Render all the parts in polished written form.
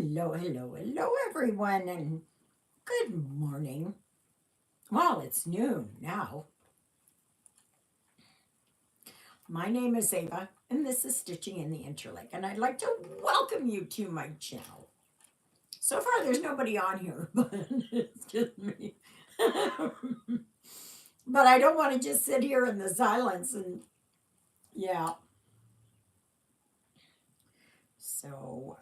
Hello, hello, hello, everyone, and good morning. Well, it's noon now. My name is Ava, and this is Stitching in the Interlake, and I'd like to welcome you to my channel. So far, there's nobody on here, but it's just me. But I don't want to just sit here in the silence and, yeah. So,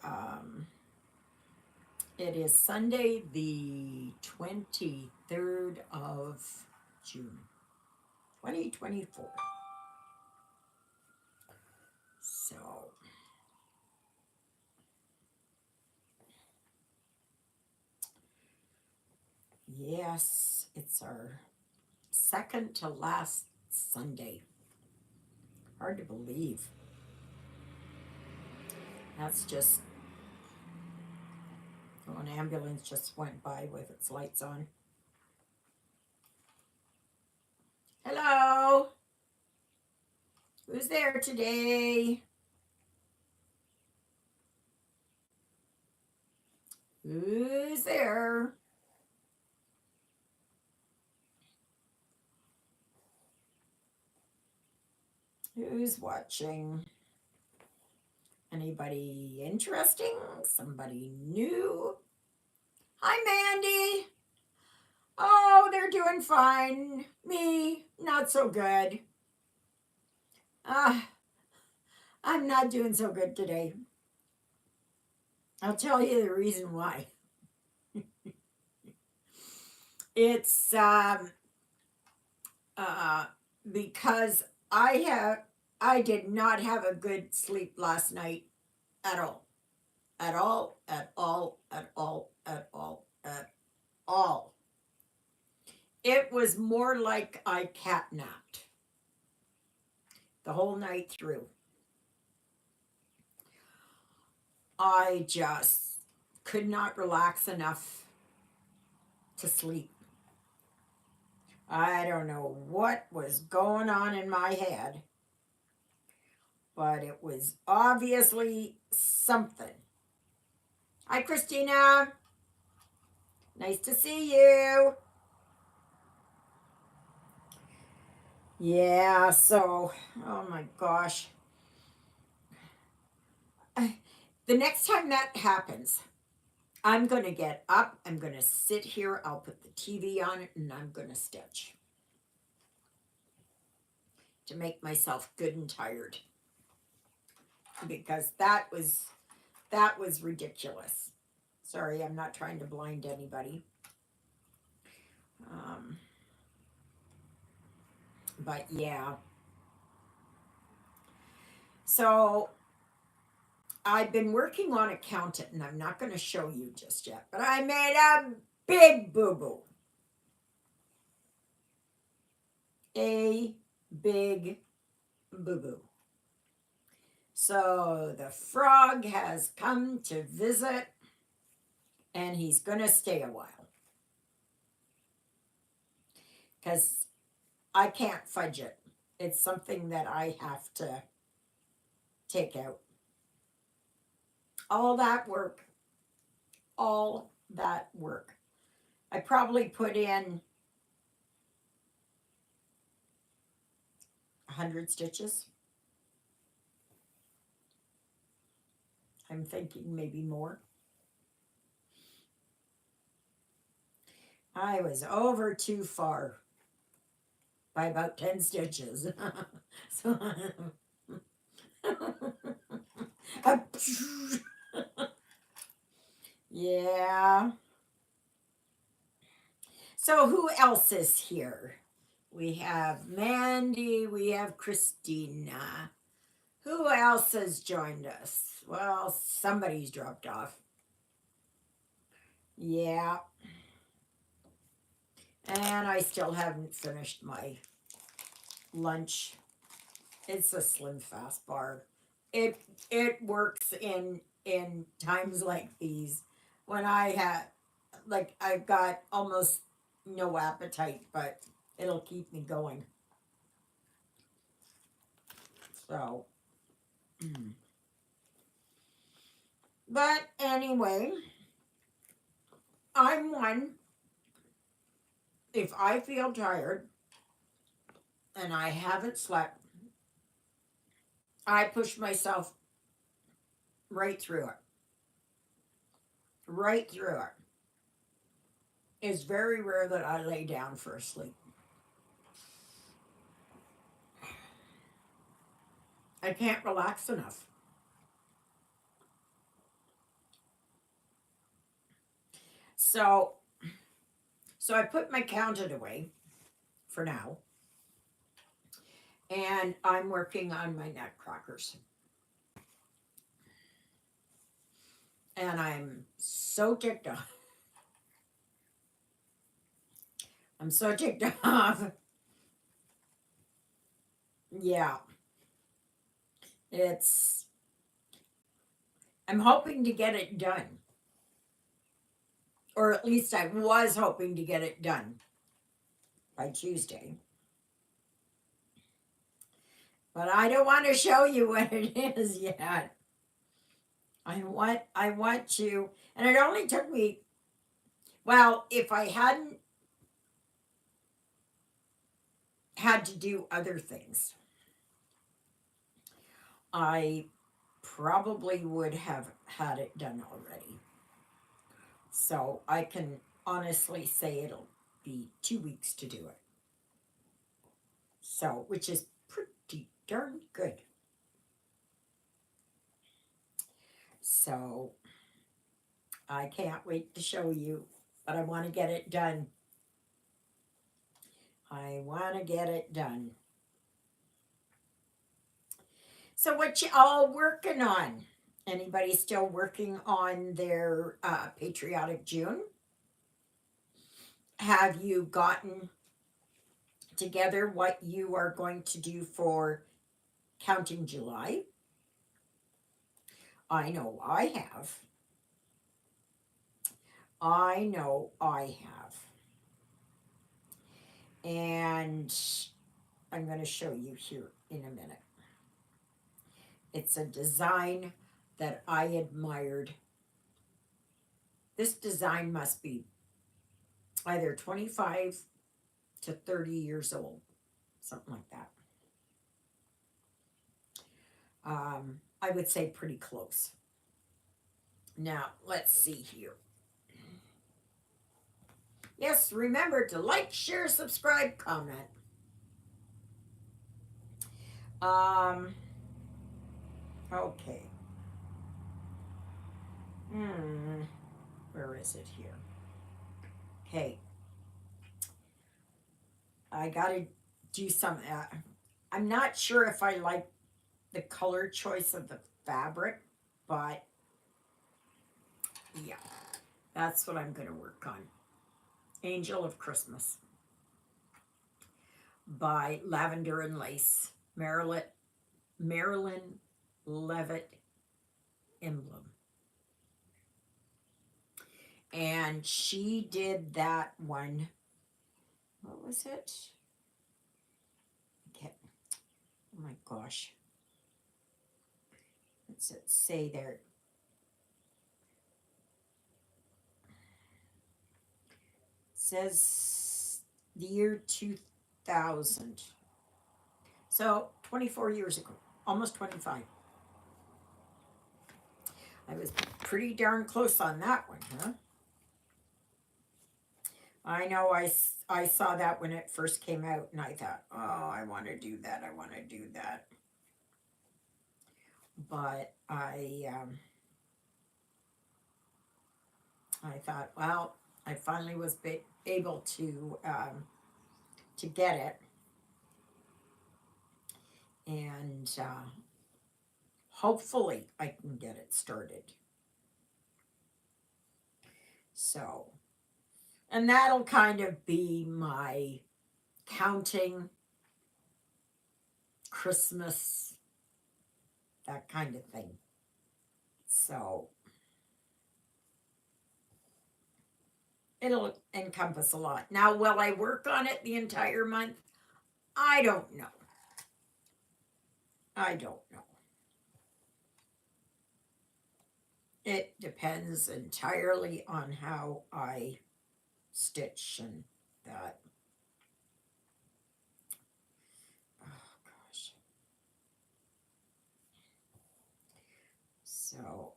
it is Sunday, the 23rd of June, 2024. So, yes, it's our second to last Sunday. Hard to believe. That's just, oh, an ambulance just went by with its lights on. Hello? Who's there today? Who's there? Who's watching? Anybody interesting? Somebody new? Hi, Mandy. Oh, they're doing fine. Me, not so good. I'm not doing so good today. I'll tell you the reason why. It's uh, because I did not have a good sleep last night at all. At all, at all, at all, at all, at all. It was more like I catnapped the whole night through. I just could not relax enough to sleep. I don't know what was going on in my head, but it was obviously something. Hi, Christina. Nice to see you. Yeah, so, oh my gosh. The next time that happens, I'm going to get up. I'm going to sit here. I'll put the TV on it and I'm going to stitch to make myself good and tired because that was ridiculous. Sorry, I'm not trying to blind anybody. Um, but yeah. So I've been working on accountant and I'm not going to show you just yet, but I made a big boo-boo. A big boo-boo. So the frog has come to visit and he's going to stay a while because I can't fudge it. It's something that I have to take out. All that work, all that work. I probably put in 100 stitches. I'm thinking maybe more. I was over too far by about 10 stitches. So, yeah. So who else is here? We have Mandy, we have Christina. Who else has joined us? Well, somebody's dropped off. Yeah. And I still haven't finished my lunch. It's a Slim Fast bar. It works in times like these when I had like I've got almost no appetite, but it'll keep me going. So But anyway, I'm one. If I feel tired and I haven't slept, I push myself right through it. Right through it. It's very rare that I lay down for a sleep. I can't relax enough. So, so I put my counted away for now, and I'm working on my nutcrackers. And I'm so ticked off. I'm so ticked off. Yeah, it's. I'm hoping to get it done, or at least I was hoping to get it done by Tuesday. But I don't want to show you what it is yet. I want to, and it only took me. Well, if I hadn't had to do other things, I probably would have had it done already. So I can honestly say it'll be 2 weeks to do it. So, which is pretty darn good. So I can't wait to show you, but I want to get it done. I want to get it done. So what you all working on? Anybody still working on their Patriotic June? Have you gotten together what you are going to do for Counting July? I know I have. I know I have. And I'm going to show you here in a minute. It's a design that I admired. This design must be either 25 to 30 years old, something like that. I would say pretty close. Now, let's see here. Yes, remember to like, share, subscribe, comment. Okay. Where is it here? Okay. I gotta do some. I'm not sure if I like the color choice of the fabric, but yeah, that's what I'm gonna work on. Angel of Christmas by Lavender and Lace, Marilyn Levitt Emblem. And she did that one. What was it? Okay. Oh my gosh. What's it say there? It says the year 2000. So 24 years ago, almost 25. I was pretty darn close on that one, huh? I know I saw that when it first came out, and I thought, oh, I want to do that. I want to do that. But I thought, well, I finally was able to get it, and hopefully I can get it started. So, and that'll kind of be my counting Christmas, that kind of thing. So it'll encompass a lot. Now, will I work on it the entire month? I don't know. I don't know. It depends entirely on how I stitch and that. Oh gosh. So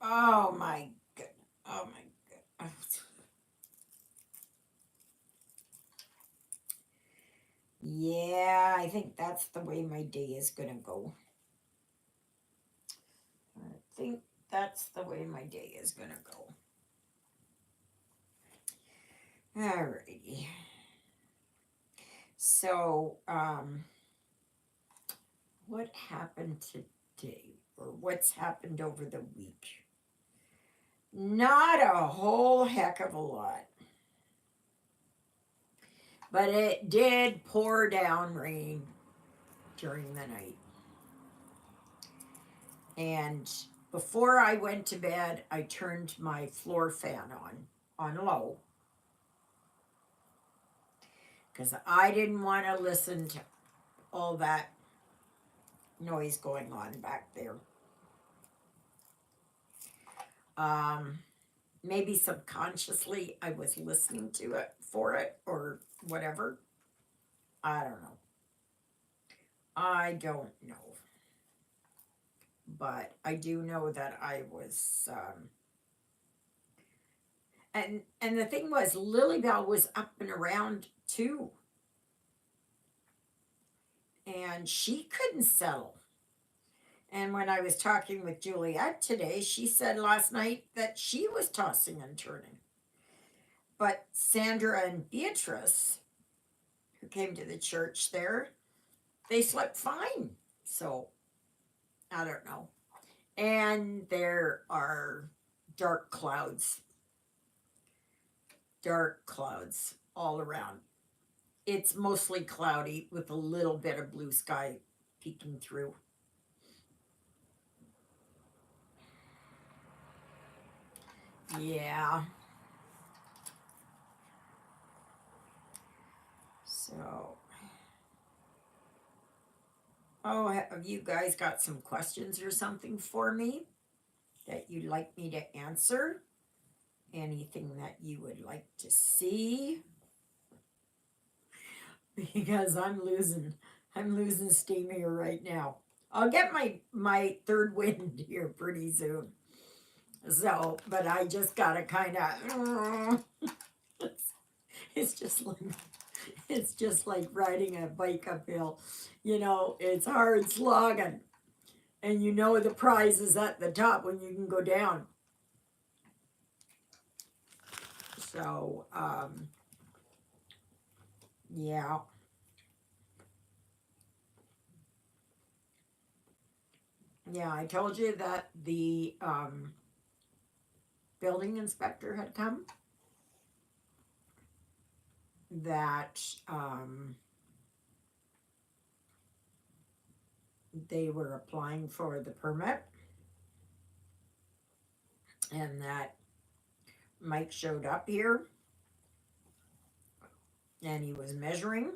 oh my god. Oh my god. Yeah, I think that's the way my day is gonna go. I think that's the way my day is gonna go. Alrighty. So, what happened today? Or what's happened over the week? Not a whole heck of a lot. But it did pour down rain during the night. And before I went to bed, I turned my floor fan on low. Because I didn't want to listen to all that noise going on back there. Um, Maybe subconsciously I was listening to it for it or whatever. I don't know. I don't know. But I do know that I was and the thing was Lilybell was up and around too. And she couldn't settle. And when I was talking with Juliet today, she said last night that she was tossing and turning. But Sandra and Beatrice, who came to the church there, they slept fine. So I don't know. And there are dark clouds all around. It's mostly cloudy with a little bit of blue sky peeking through. Yeah. So, oh, have you guys got some questions or something for me that you'd like me to answer? Anything that you would like to see? Because I'm losing steam here right now. I'll get my third wind here pretty soon. So, but I just gotta kind of. It's just like it's just like riding a bike uphill. It's hard slogging, and the prize is at the top when you can go down. So, yeah. Yeah, I told you that the building inspector had come, that they were applying for the permit, and that Mike showed up here and he was measuring.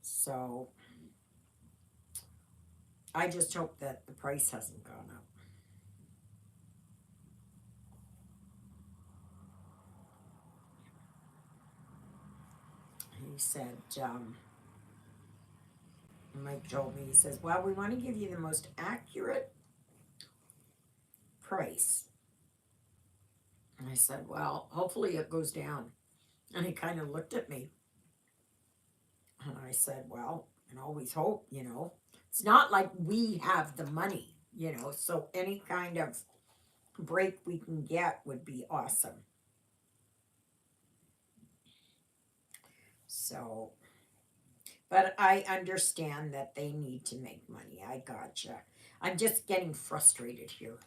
So I just hope that the price hasn't gone up. He said, Mike told me, he says, well, we want to give you the most accurate price. And I said, well, hopefully it goes down. And he kind of looked at me. And I said, well, and always hope. It's not like we have the money, so any kind of break we can get would be awesome. So, but I understand that they need to make money. I gotcha. I'm just getting frustrated here.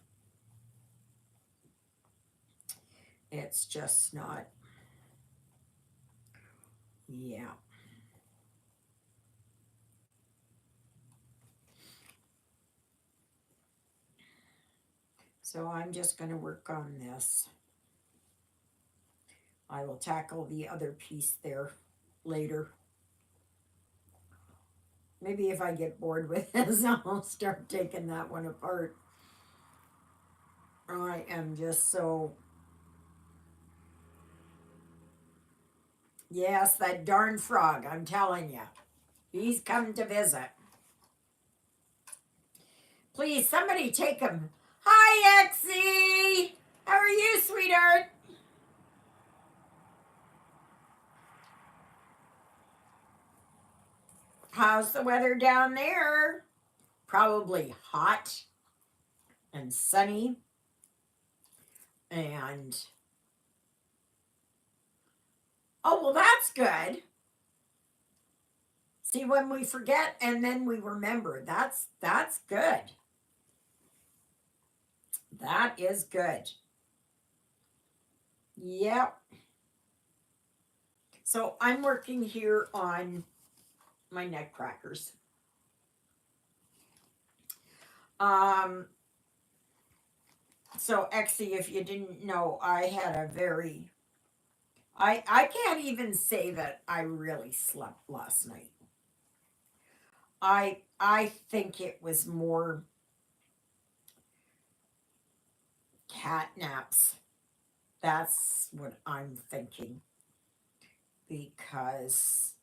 It's just not, yeah. So I'm just going to work on this. I will tackle the other piece there later. Maybe if I get bored with this, I'll start taking that one apart. I am just so. Yes, that darn frog, I'm telling you. He's come to visit. Please, somebody take him. Hi, Exie! How are you, sweetheart? How's the weather down there? Probably hot and sunny. And oh, well, that's good. See, when we forget and then we remember, that's good. That is good. Yep. So I'm working here on my nutcrackers. So Exie, if you didn't know, I had a very I can't even say that I really slept last night. I think it was more cat naps. That's what I'm thinking. Because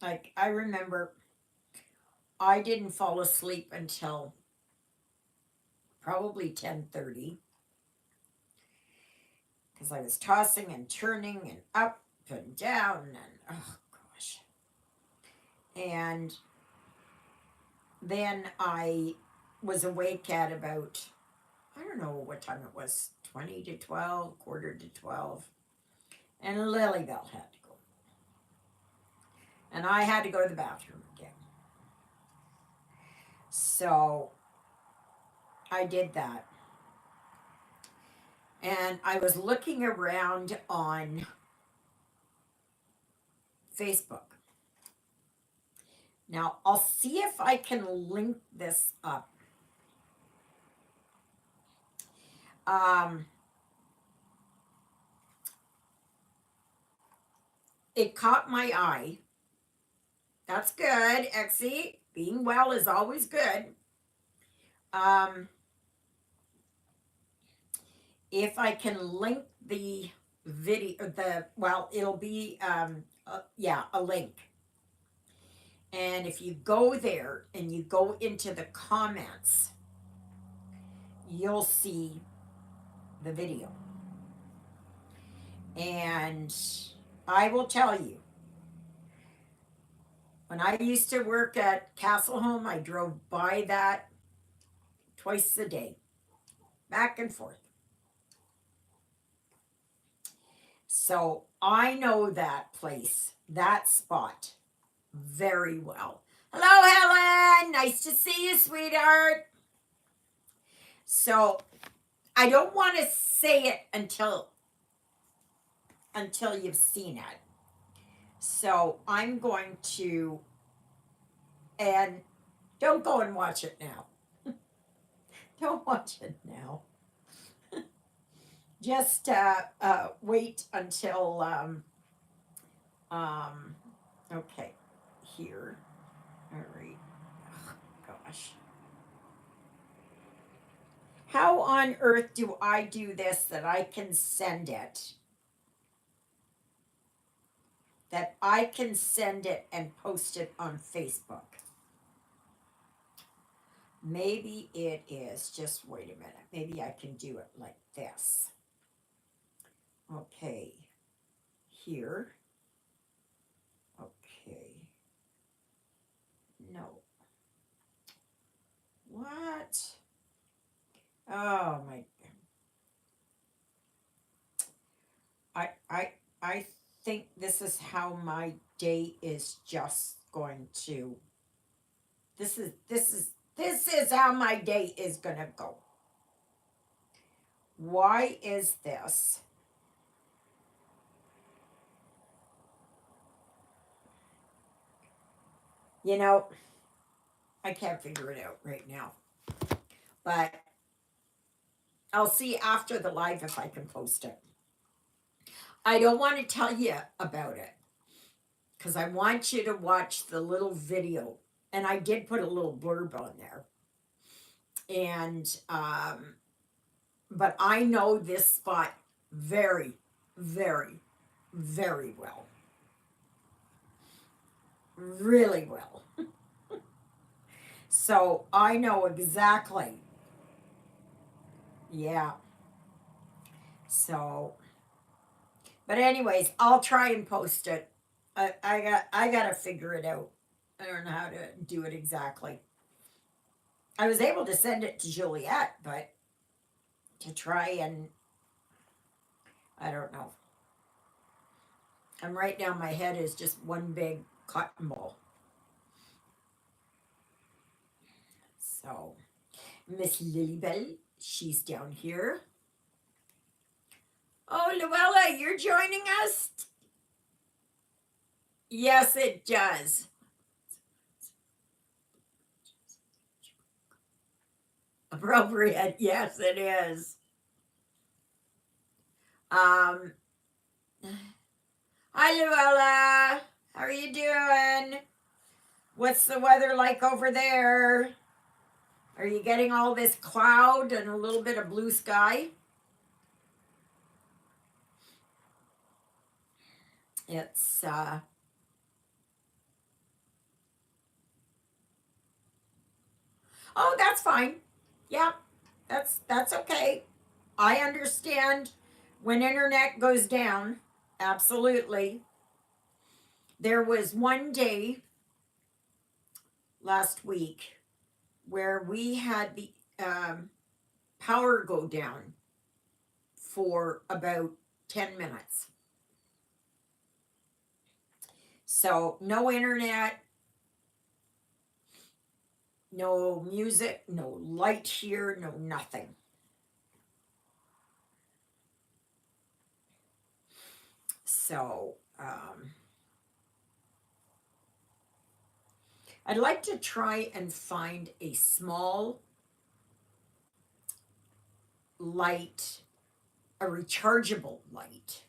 like I remember I didn't fall asleep until probably 10:30 because I was tossing and turning and up and down and oh gosh. And then I was awake at about, I don't know what time it was, 20 to 12, quarter to 12. And Lilybell had to go. And I had to go to the bathroom again. So I did that. And I was looking around on Facebook. Now, I'll see if I can link this up. It caught my eye. That's good, Exie. Being well is always good. If I can link the video, it'll be, yeah, a link. And if you go there and you go into the comments, you'll see the video. And I will tell you, when I used to work at Castle Home, I drove by that twice a day, back and forth. So I know that place, that spot, very well. Hello, Helen. Nice to see you, sweetheart. So I don't want to say it until you've seen it. So I'm going to, and don't go and watch it now. Don't watch it now. Just wait until, okay, here. All right. Oh, gosh. How on earth do I do this that I can send it? That I can send it and post it on Facebook. Maybe it is, just wait a minute. Maybe I can do it like this. Okay, here. Okay. No. What? Oh my. I think this is how my day is just going to. This is how my day is gonna go. Why is this? You know, I can't figure it out right now. But I'll see after the live if I can post it. I don't want to tell you about it because I want you to watch the little video. And I did put a little blurb on there. And, but I know this spot very, very, very well. Really well. So I know exactly. Yeah. So, but anyways, I'll try and post it. I gotta figure it out. I don't know how to do it exactly. I was able to send it to Juliet, but to try and I don't know. I'm right now. My head is just one big cotton ball. So Miss Lilybell, she's down here. Oh, Luella, you're joining us? Yes, it does. Appropriate. Yes, it is. Um, Hi, Luella. How are you doing? What's the weather like over there? Are you getting all this cloud and a little bit of blue sky? It's oh, that's fine. Yep. That's okay. I understand when internet goes down. Absolutely. There was one day last week where we had the power go down for about 10 minutes. So, no internet, no music, no light here, no nothing. So, I'd like to try and find a small light, a rechargeable light,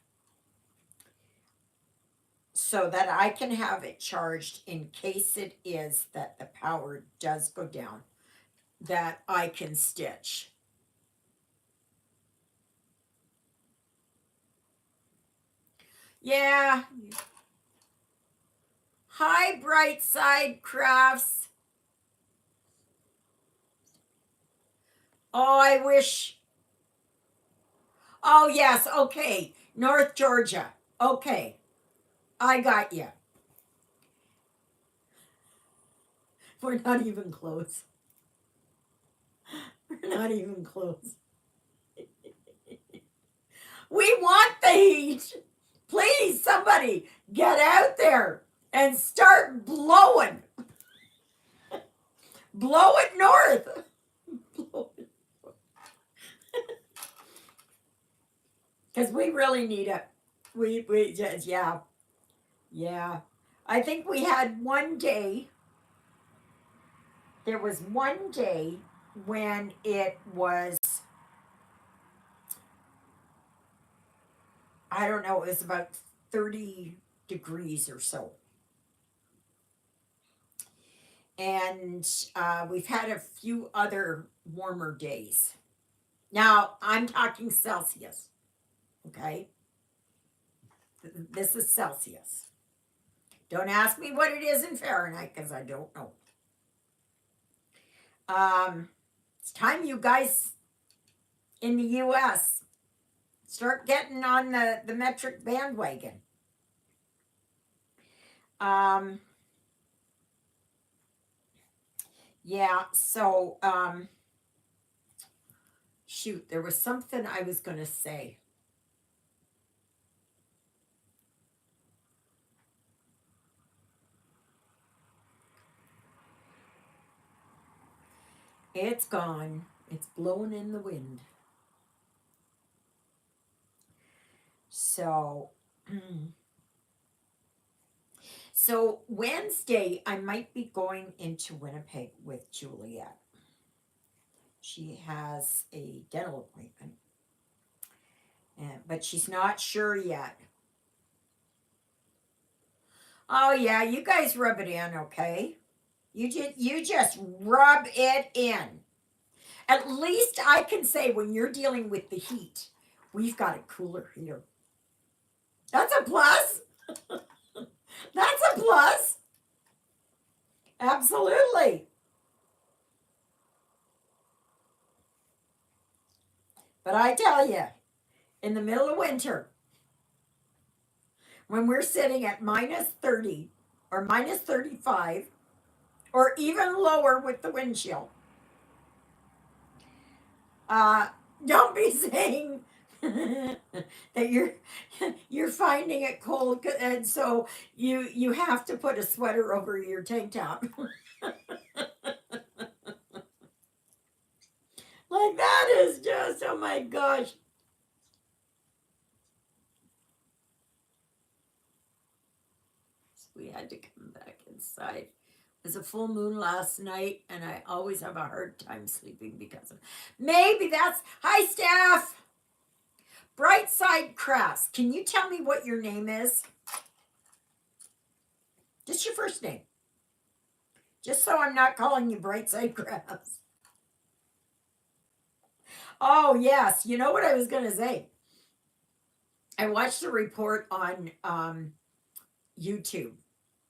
so that I can have it charged in case it is that the power does go down, that I can stitch. Yeah. Hi, Brightside Crafts. Oh, I wish. Oh, yes. Okay. North Georgia. Okay. I got you. We're not even close. We're not even close. We want the heat. Please, somebody get out there and start blowing. Blow it north. Because we really need it. We just, yeah. Yeah. I think we had one day, there was one day when it was, I don't know, it was about 30 degrees or so. And we've had a few other warmer days. Now, I'm talking Celsius, okay? This is Celsius. Don't ask me what it is in Fahrenheit because I don't know. It's time you guys in the US start getting on the metric bandwagon. Yeah, so shoot, there was something I was going to say. It's gone. It's blowing in the wind. So, so Wednesday, I might be going into Winnipeg with Juliet. She has a dental appointment. but she's not sure yet. Oh yeah, you guys rub it in, okay? You just rub it in. At least I can say when you're dealing with the heat, we've got a cooler here. That's a plus. That's a plus. Absolutely. But I tell you, in the middle of winter, when we're sitting at minus 30 or minus 35 or even lower with the wind chill, uh, don't be saying that you're finding it cold and so you have to put a sweater over your tank top. Like that is just, oh my gosh. We had to come back inside. It was a full moon last night, and I always have a hard time sleeping because of. Maybe that's. Hi, Steph. Brightside Craft. Can you tell me what your name is? Just your first name. Just so I'm not calling you Brightside Craft. Oh yes, you know what I was gonna say. I watched a report on YouTube,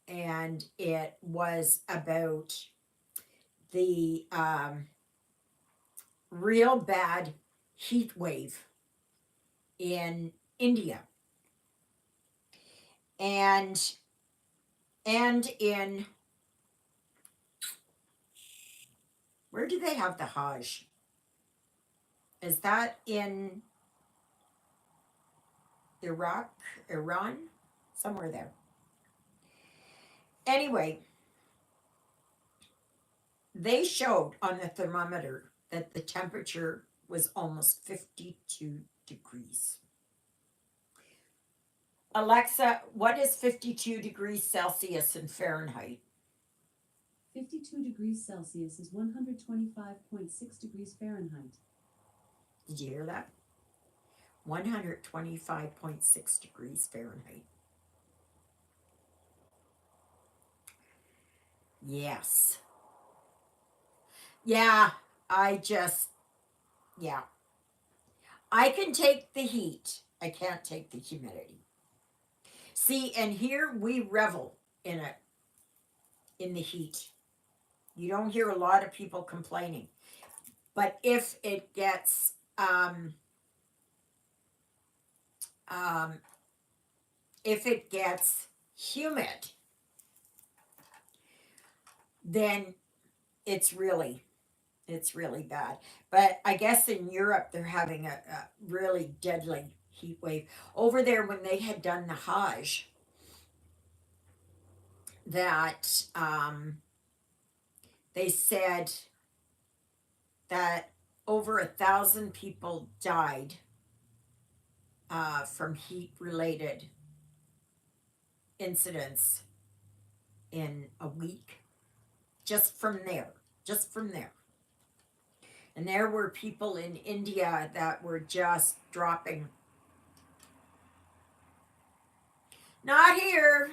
and it was about the real bad heat wave in India and in where do they have the Hajj? Is that in Iraq, Iran, somewhere there? Anyway, they showed on the thermometer that the temperature was almost 52 degrees. Alexa, what is 52 degrees Celsius in Fahrenheit? 52 degrees Celsius is 125.6 degrees Fahrenheit. Did you hear that? 125.6 degrees Fahrenheit. Yes. Yeah, yeah. I can take the heat. I can't take the humidity. See, and here we revel in it, in the heat. You don't hear a lot of people complaining. But if it gets um, humid, then it's really bad. But I guess in Europe they're having a really deadly heat wave. Over there when they had done the Hajj, that they said that over 1,000 people died from heat related incidents in a week, just from there. And there were people in India that were just dropping. Not here.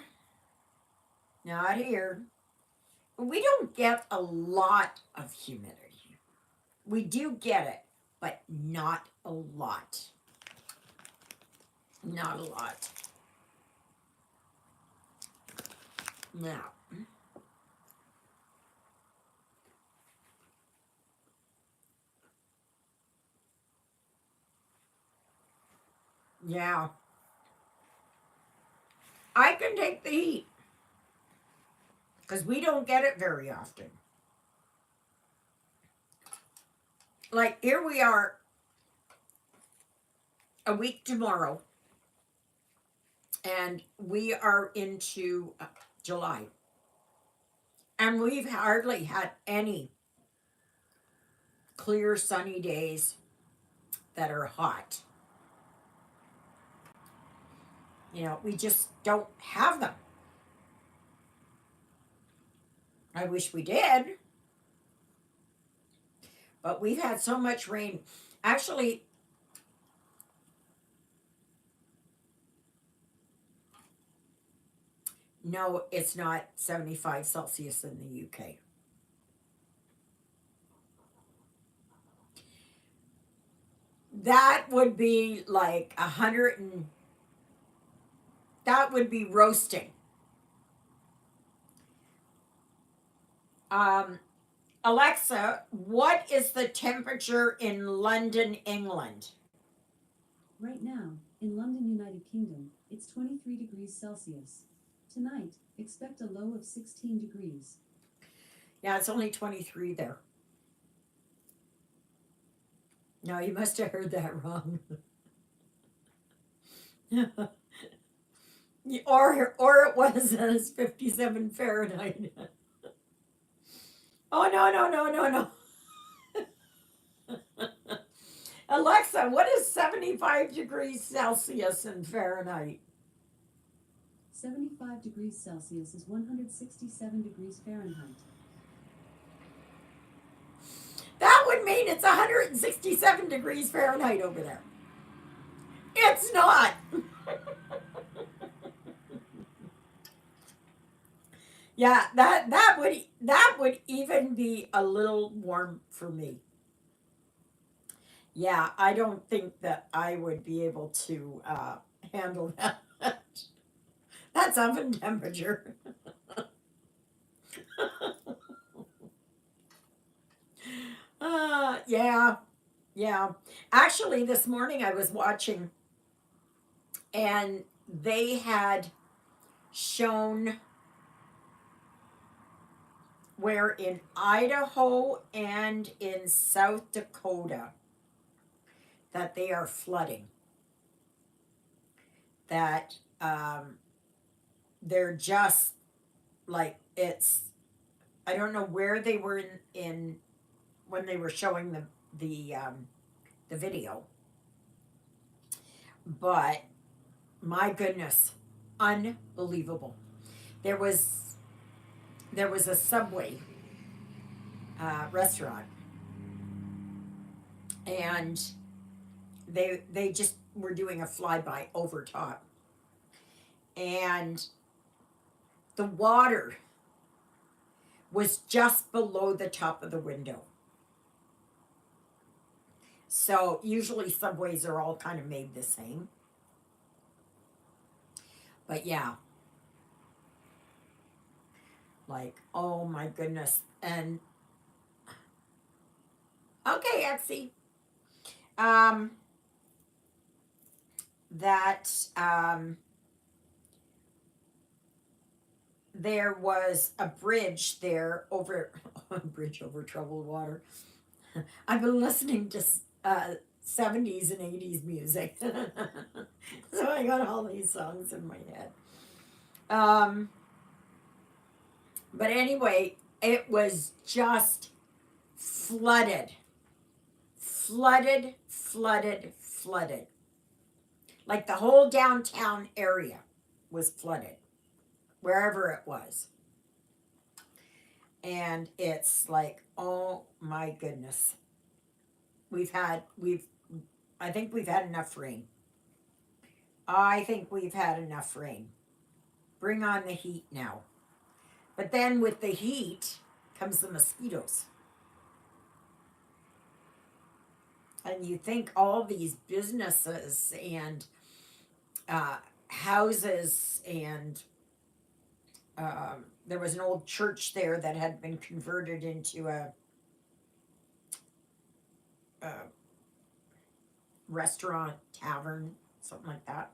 Not here. We don't get a lot of humidity. We do get it, but not a lot. Not a lot. Now, yeah, I can take the heat because we don't get it very often. Like here we are a week tomorrow, and we are into July, and we've hardly had any clear sunny days that are hot. You know, we just don't have them. I wish we did, but we've had so much rain. Actually, No, it's not 75 Celsius in the UK. That would be like 100 and that would be roasting. Um, Alexa, what is the temperature in London, England? Right now, in London, United Kingdom, it's 23 degrees Celsius. Tonight, expect a low of 16 degrees. Yeah, it's only 23 there. No, you must have heard that wrong. or it was 57 Fahrenheit. Oh no, no, no, no, no. Alexa, what is 75 degrees Celsius in Fahrenheit? 75 degrees Celsius is 167 degrees Fahrenheit. That would mean it's 167 degrees Fahrenheit over there. It's not. Yeah, that would even be a little warm for me. Yeah, I don't think that I would be able to handle that. That's oven temperature. Yeah, yeah. Actually, this morning I was watching, and they had shown where in Idaho and in South Dakota that they are flooding. That they're just like it's. I don't know where they were in when they were showing the video, but my goodness, unbelievable. There was there was a Subway restaurant, and they just were doing a flyby over top, and the water was just below the top of the window. So usually subways are all kind of made the same. But yeah, like oh my goodness. And okay, Exie. Um that there was a bridge there over a bridge over troubled water. I've been listening to 70s and 80s music. So I got all these songs in my head. Um, but anyway, it was just flooded. Flooded, flooded, flooded. Like the whole downtown area was flooded, wherever it was. And it's like, oh my goodness. We've I think we've had enough rain. I think we've had enough rain. Bring on the heat now. But then with the heat comes the mosquitoes. And you think all these businesses and houses and there was an old church there that had been converted into a restaurant, tavern, something like that.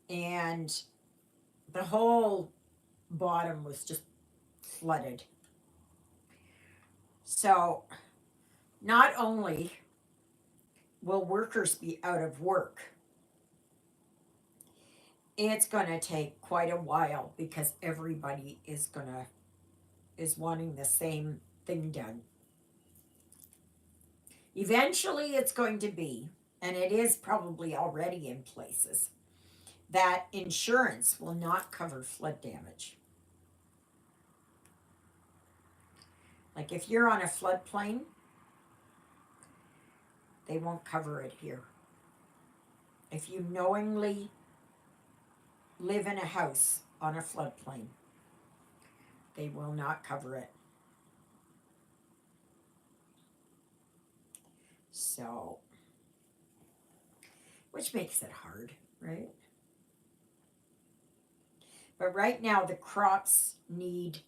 And the whole bottom was just flooded. So not only will workers be out of work, it's going to take quite a while because everybody is wanting the same thing done. Eventually it's going to be, and it is probably already in places, that insurance will not cover flood damage. Like if you're on a floodplain, they won't cover it here. If you knowingly live in a house on a floodplain. They will not cover it. So, which makes it hard, right? But right now, the crops need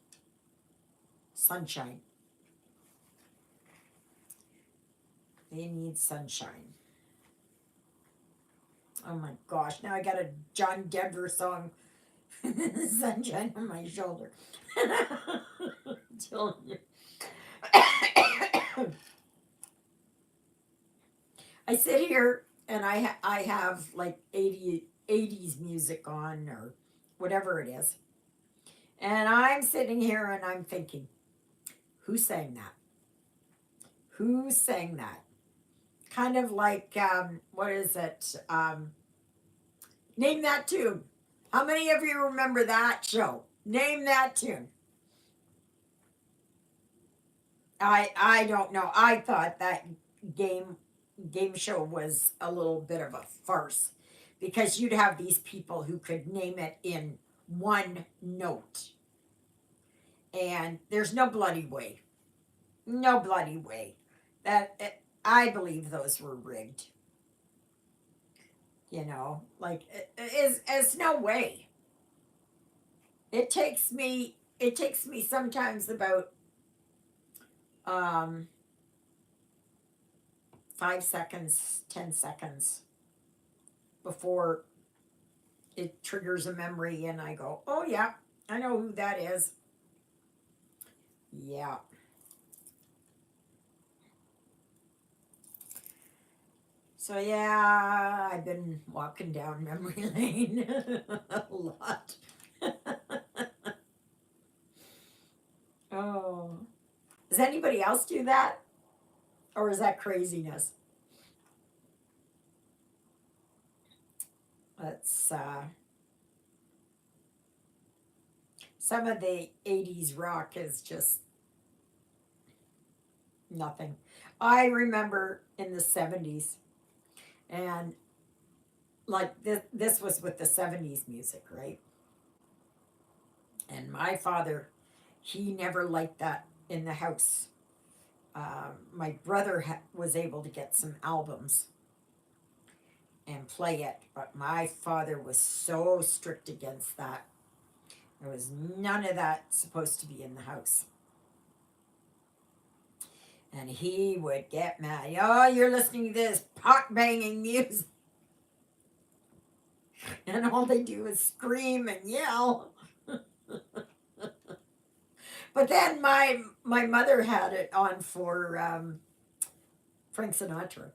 sunshine. They need sunshine. Oh my gosh, now I got a John Denver song, Sunshine on My Shoulder. I sit here and I have like 80s music on or whatever it is. And I'm sitting here and I'm thinking, who sang that? Who sang that? Kind of like, what is it? Name that tune. How many of you remember that show? Name that tune. I don't know. I thought that game game show was a little bit of a farce because you'd have these people who could name it in one note. And there's no bloody way. No bloody way. I believe those were rigged. You know, like it's no way. It takes me sometimes about um 5 seconds, 10 seconds before it triggers a memory and I go, oh yeah, I know who that is. Yeah. So yeah, I've been walking down memory lane a lot. Oh. Does anybody else do that? Or is that craziness? That's some of the 80s rock is just nothing. I remember in the 70s, and like this was with the 70s music, right? And my father, he never liked that in the house. My brother was able to get some albums and play it, but my father was so strict against that. There was none of that supposed to be in the house. And he would get mad. Oh, you're listening to this pot banging music. And all they do is scream and yell. But then my mother had it on for Frank Sinatra.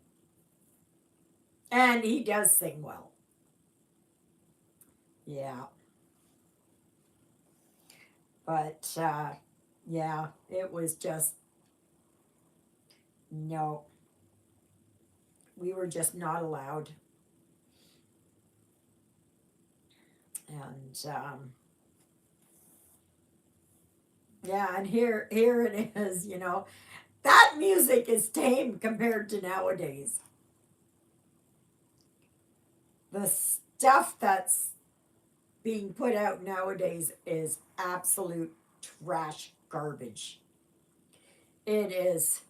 And he does sing well. Yeah. But yeah, it was just no. We were just not allowed. And yeah, and here it is, that music is tame compared to nowadays. The stuff that's being put out nowadays is absolute trash garbage. It is.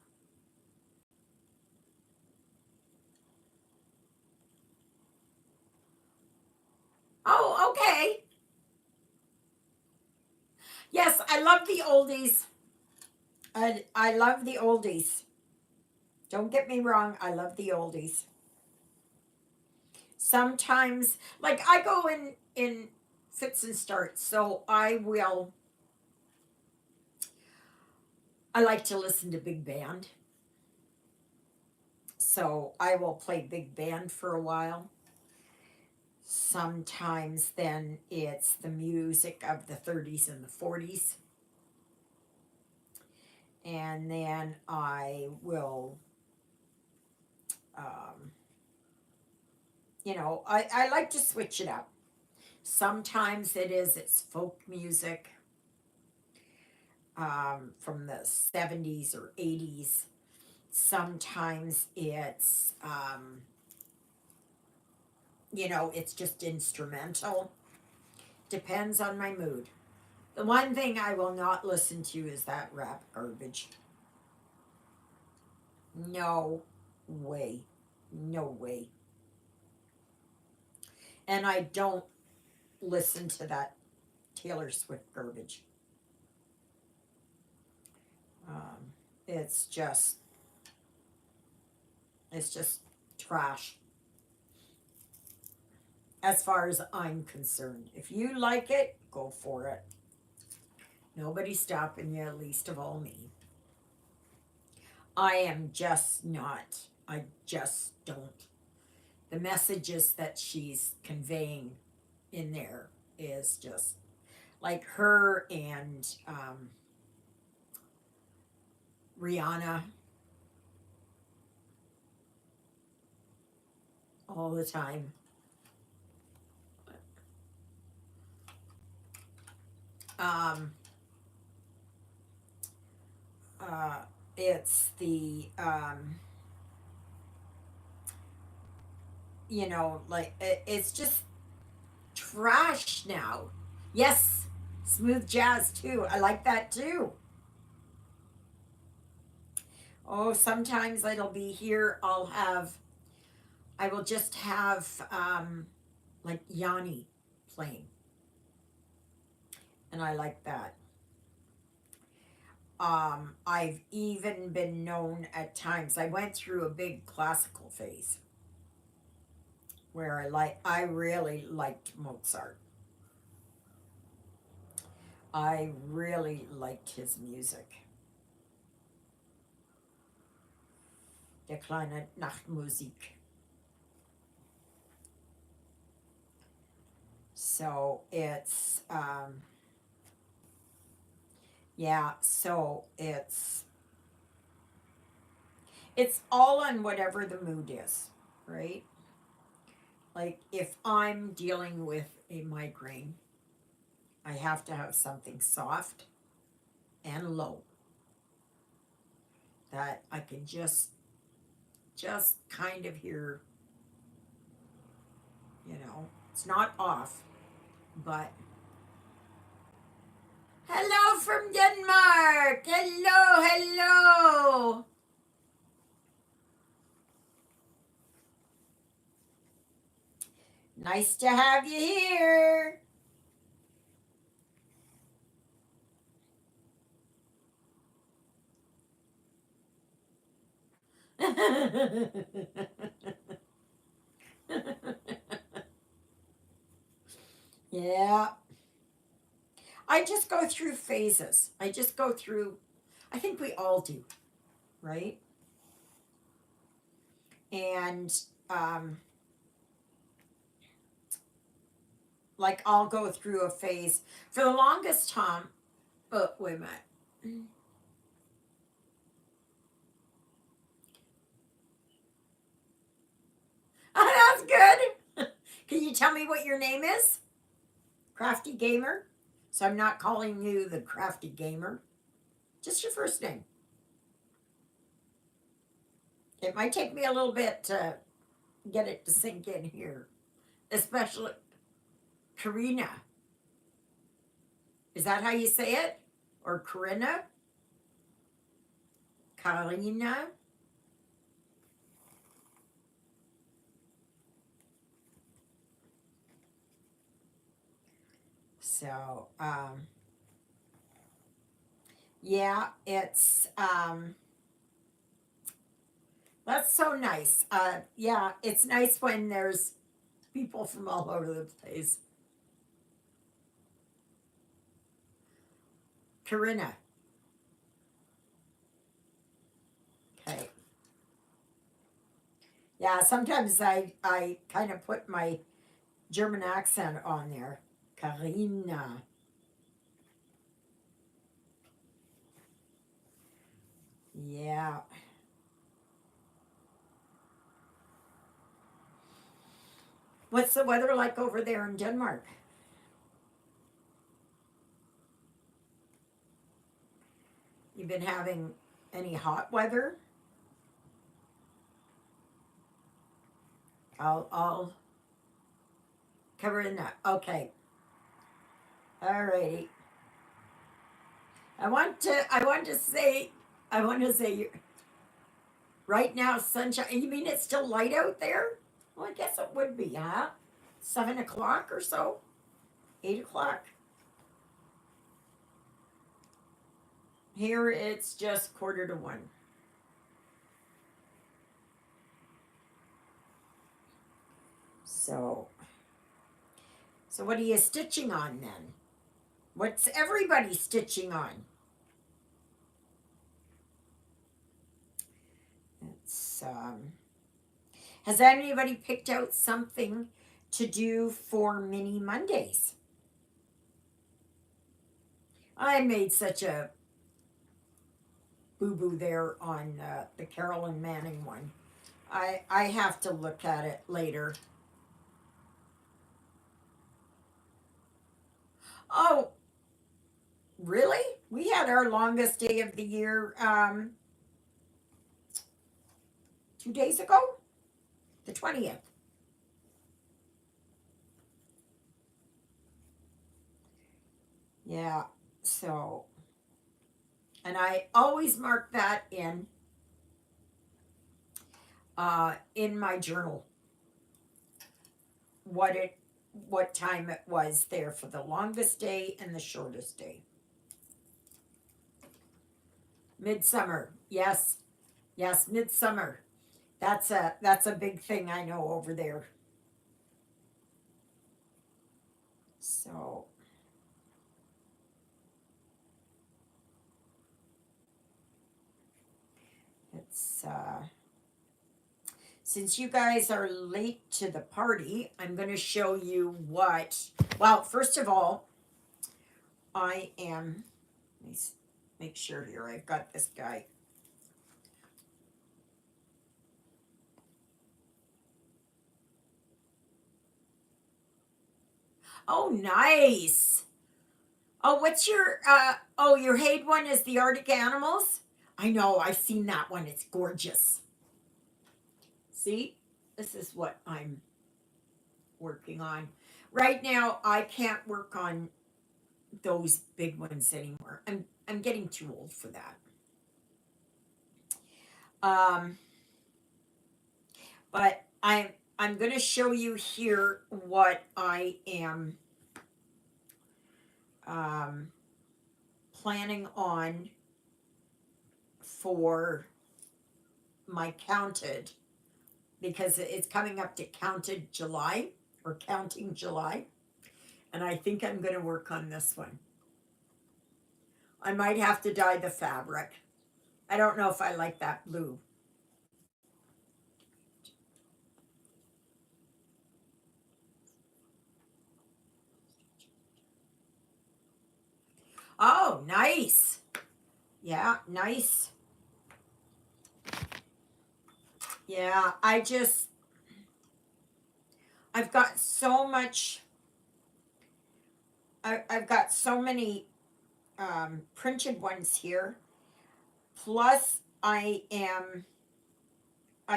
Oh, okay. Yes, I love the oldies. I love the oldies. Don't get me wrong, I love the oldies. Sometimes, like I go in fits and starts, so I like to listen to big band. So I will play big band for a while. Sometimes then it's the music of the 30s and the 40s. And then I will, um, I like to switch it up. Sometimes it's folk music from the 70s or 80s. Sometimes it's just instrumental. Depends on my mood. The one thing I will not listen to is that rap garbage. No way. No way. And I don't listen to that Taylor Swift garbage. Um, it's just, it's just trash as far as I'm concerned. If you like it, go for it. Nobody's stopping you, least of all me. I am just not. I just don't. The messages that she's conveying in there is just like her and Rihanna all the time. Um, uh, it's the like it's just trash now. Yes, smooth jazz too. I like that too. Oh, sometimes it'll be here. I will just have like Yanni playing, and I like that. I've even been known at times. I went through a big classical phase where I really liked Mozart. I really liked his music. Der kleine Nachtmusik. So yeah, so it's all on whatever the mood is, right? Like if I'm dealing with a migraine, I have to have something soft and low that I can just kind of hear, it's not off, but hello from Denmark. Hello, hello. Nice to have you here. Yeah. I just go through phases. I think we all do, right? And um, like I'll go through a phase for the longest time. But wait a minute. Oh, that's good. Can you tell me what your name is? Crafty Gamer? So I'm not calling you the Crafty Gamer. Just your first name. It might take me a little bit to get it to sink in here. Especially Karina. Is that how you say it? Or Karina? Karina? So, yeah, that's so nice. Yeah, it's nice when there's people from all over the place. Karina. Okay. Yeah, sometimes I kind of put my German accent on there. Karina. Yeah. What's the weather like over there in Denmark? You've been having any hot weather? I'll Karina. Okay. Alrighty. I want to say right now sunshine. You mean it's still light out there? Well, I guess it would be, huh? 7 o'clock or so? 8 o'clock? Here it's just 1:45. So, so what are you stitching on then? What's everybody stitching on? It's has anybody picked out something to do for mini Mondays? I made such a boo boo there on the Carolyn Manning one. I have to look at it later. Oh, really? We had our longest day of the year 2 days ago, the 20th. Yeah, so, and I always mark that in my journal what time it was there for the longest day and the shortest day. Midsummer, yes, yes, midsummer. That's a big thing I know over there. So it's since you guys are late to the party, I'm going to show you what. Well, first of all, I am. Let me make sure here. I've got this guy. Oh, nice. Oh, what's your oh, your Haid one is the Arctic Animals? I know, I've seen that one. It's gorgeous. See? This is what I'm working on. Right now I can't work on those big ones anymore. I'm getting too old for that. Um but I'm going to show you here what I am um planning on for my counted, because it's coming up to counted July or counting July. And I think I'm going to work on this one. I might have to dye the fabric. I don't know if I like that blue. Oh, nice. Yeah, nice. Yeah, I've got so much, I've got so many printed ones here. Plus, I've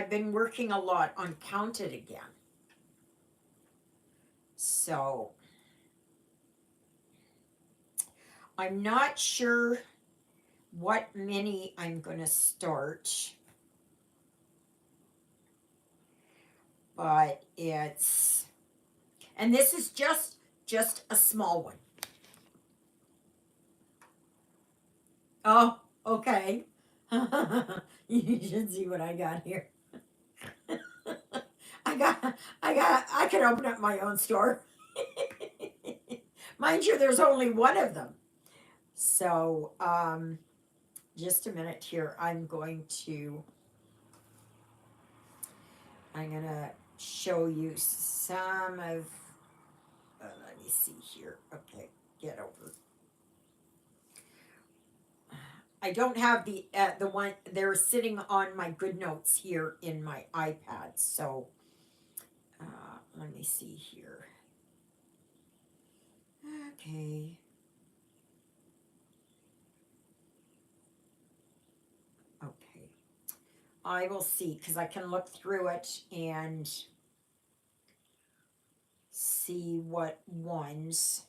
been working a lot on counted again. So, I'm not sure what mini I'm going to start. But and this is just a small one. Oh, okay. You should see what I got here. I could open up my own store. Mind you, there's only one of them. So, just a minute here. I'm gonna show you some of, let me see here. Okay, get over. I don't have the one, they're sitting on my good notes here in my iPad. So let me see here. Okay. Okay. I will see, because I can look through it and see what ones.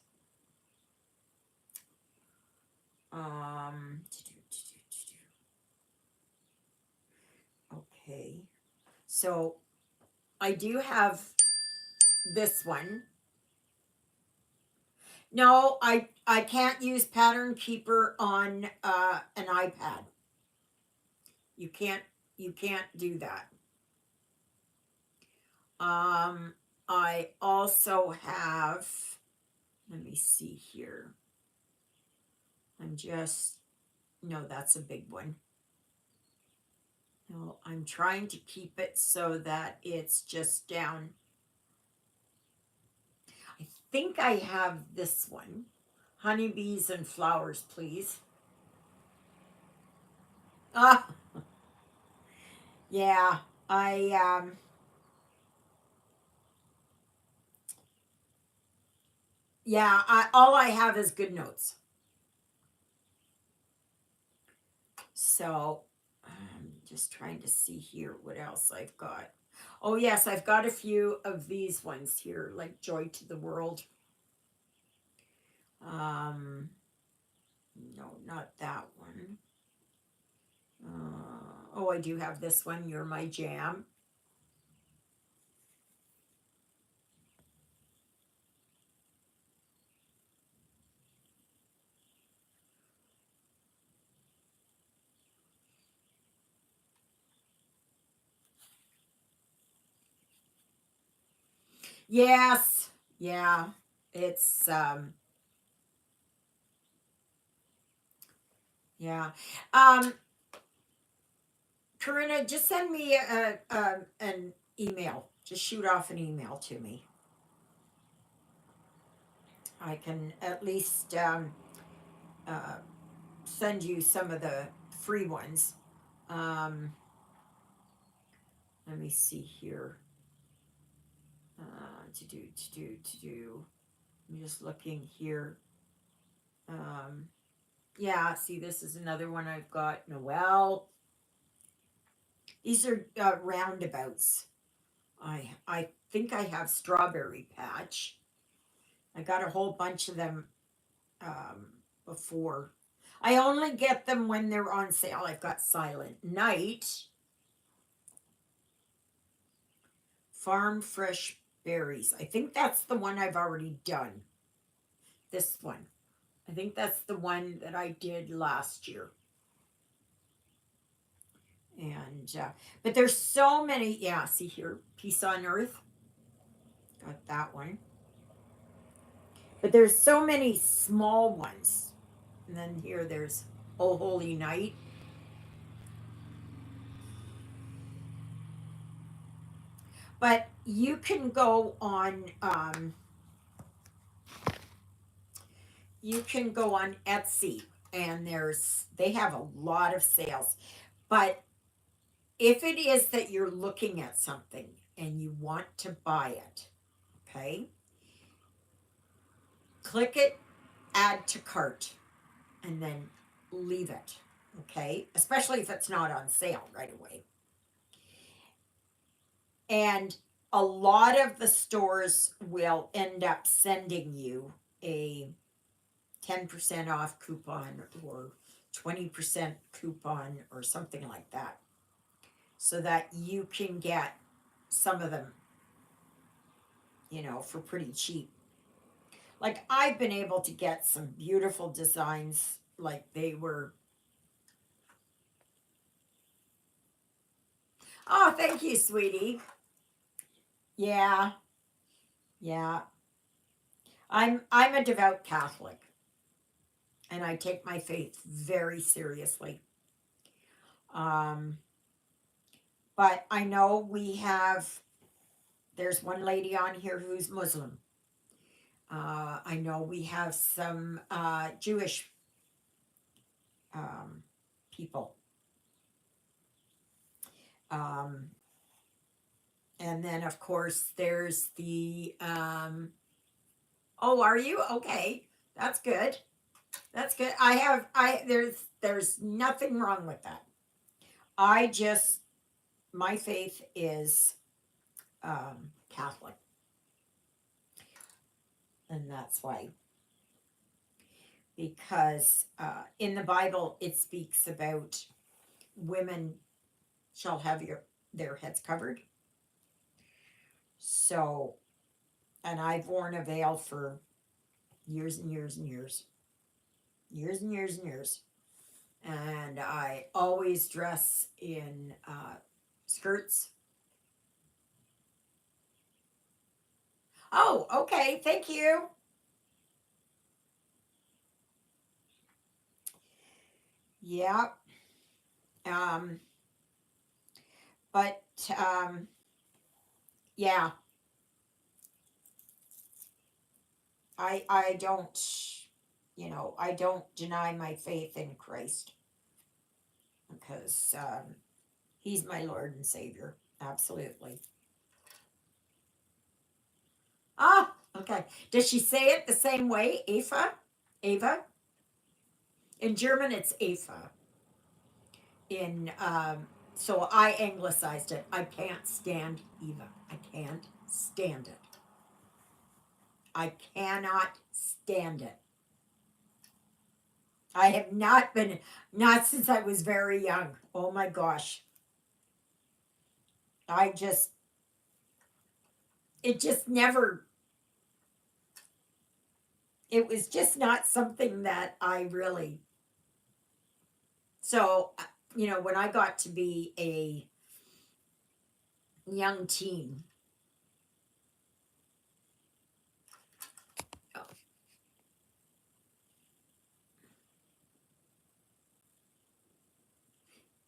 Um, okay. So I do have this one. No, I can't use Pattern Keeper on an iPad. You can't you can't do that. Um, I also have, let me see here. I'm just, no, that's a big one. No, I'm trying to keep it so that it's just down. I think I have this one. Honeybees and flowers, please. Ah, yeah. I yeah, all I have is good notes. So I'm just trying to see here what else I've got. Oh yes, I've got a few of these ones here, like Joy to the World. Um, no, not that one. Oh, I do have this one. You're My Jam. Yes, yeah. It's yeah. Um, Corinna, just send me an email. Just shoot off an email to me. I can at least uh, send you some of the free ones. Um, let me see here. To do. I'm just looking here. Um, yeah, see, this is another one I've got. Noel. These are roundabouts. I think I have Strawberry Patch. I got a whole bunch of them before. I only get them when they're on sale. I've got Silent Night, Farm Fresh Berries. I think that's the one I've already done. This one. I think that's the one that I did last year. And but there's so many. Yeah, see here, Peace on Earth. Got that one. But there's so many small ones. And then here there's Oh Holy Night. But you can go on Etsy, and they have a lot of sales. But if it is that you're looking at something and you want to buy it, okay, click it, add to cart, and then leave it, okay, especially if it's not on sale right away. And a lot of the stores will end up sending you a 10% off coupon or 20% coupon or something like that, so that you can get some of them, for pretty cheap. Like I've been able to get some beautiful designs, like they were. Oh, thank you, sweetie. Yeah, yeah. I'm a devout Catholic, and I take my faith very seriously. Um, but I know there's one lady on here who's Muslim. I know we have some Jewish um, people. Um, and then, of course, there's the. Oh, are you? Okay. That's good. That's good. There's nothing wrong with that. I just, my faith is Catholic. And that's why. because in the Bible it speaks about women shall have their heads covered. So, and I've worn a veil for years and years and years, years and years and years, and I always dress in skirts. Oh, okay, thank you. Yeah. Um, but yeah, I don't, I don't deny my faith in Christ because He's my Lord and Savior. Absolutely. Ah, okay. Does she say it the same way, Eva? Eva? In German, it's Eva. In so I anglicized it. I can't stand Eva. I can't stand it. I cannot stand it. I have not been, not since I was very young. Oh my gosh. I just, it just never, it was just not something that I really, so, when I got to be a young teen,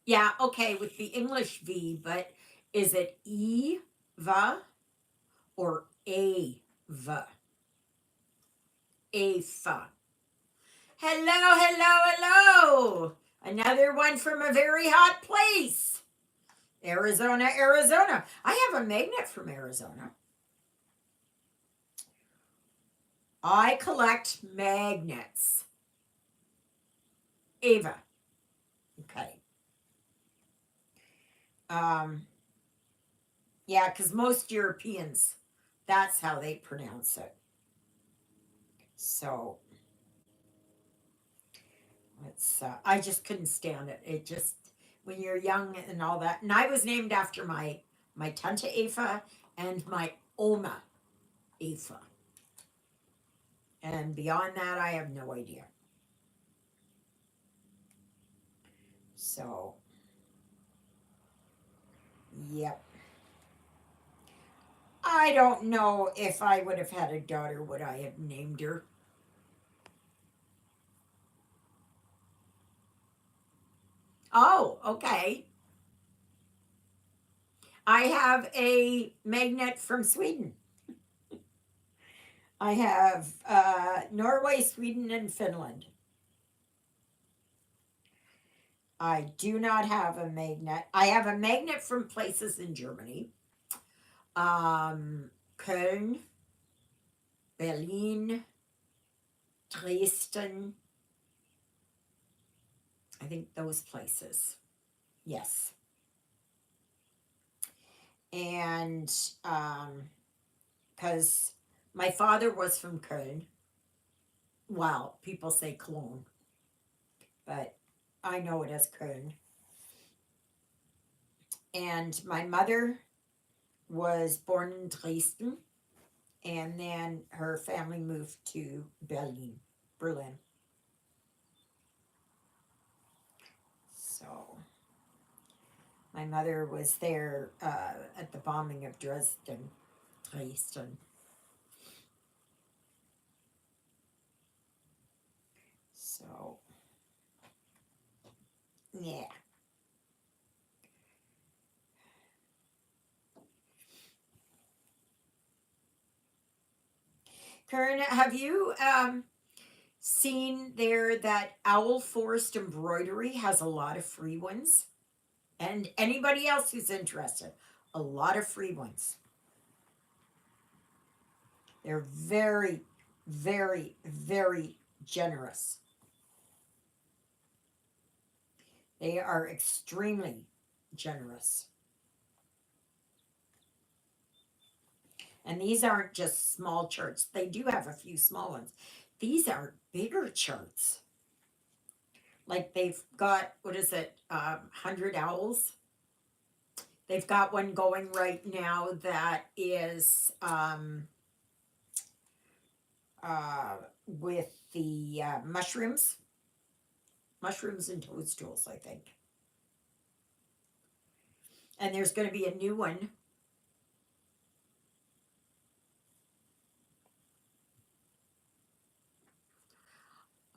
yeah, okay, with the English V, but is it Eva or Ava? Ava. Hello, hello, hello. Another one from a very hot place. Arizona, Arizona. I have a magnet from Arizona. I collect magnets. Ava. Okay. Um, yeah, because most Europeans, that's how they pronounce it. So it's I just couldn't stand it. It just when you're young and all that. And I was named after my tante Eva and my Oma Eva. And beyond that, I have no idea. So, yep. I don't know if I would have had a daughter, would I have named her? Oh, okay. I have a magnet from Sweden. I have Norway, Sweden, and Finland. I do not have a magnet. I have a magnet from places in Germany. Köln, Berlin, Dresden. I think those places. Yes. And because my father was from Köln. Well, people say Cologne, but I know it as Köln. And my mother was born in Dresden, and then her family moved to Berlin. So my mother was there at the bombing of Dresden. So yeah. Karen, have you seen there that Owl Forest Embroidery has a lot of free ones? And anybody else who's interested, a lot of free ones. They're very, very, very generous. They are extremely generous. And these aren't just small charts. They do have a few small ones. these are bigger charts. Like they've got, what is it, 100 owls? They've got one going right now that is with the mushrooms and toadstools, I think. And there's going to be a new one.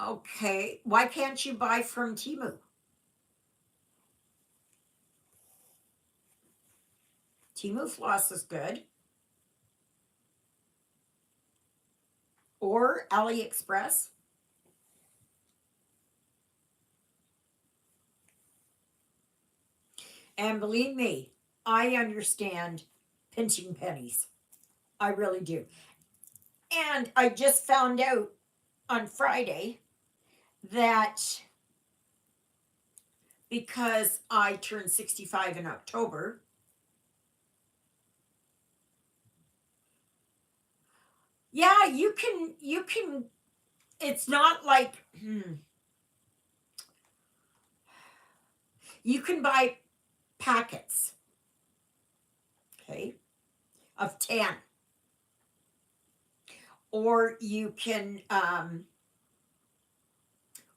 Okay, why can't you buy from Temu? Temu floss is good. Or AliExpress. And believe me, I understand pinching pennies. I really do. And I just found out on Friday that because I turned 65 in October, yeah, you can, it's not like, you can buy packets, okay, of 10. Or you can,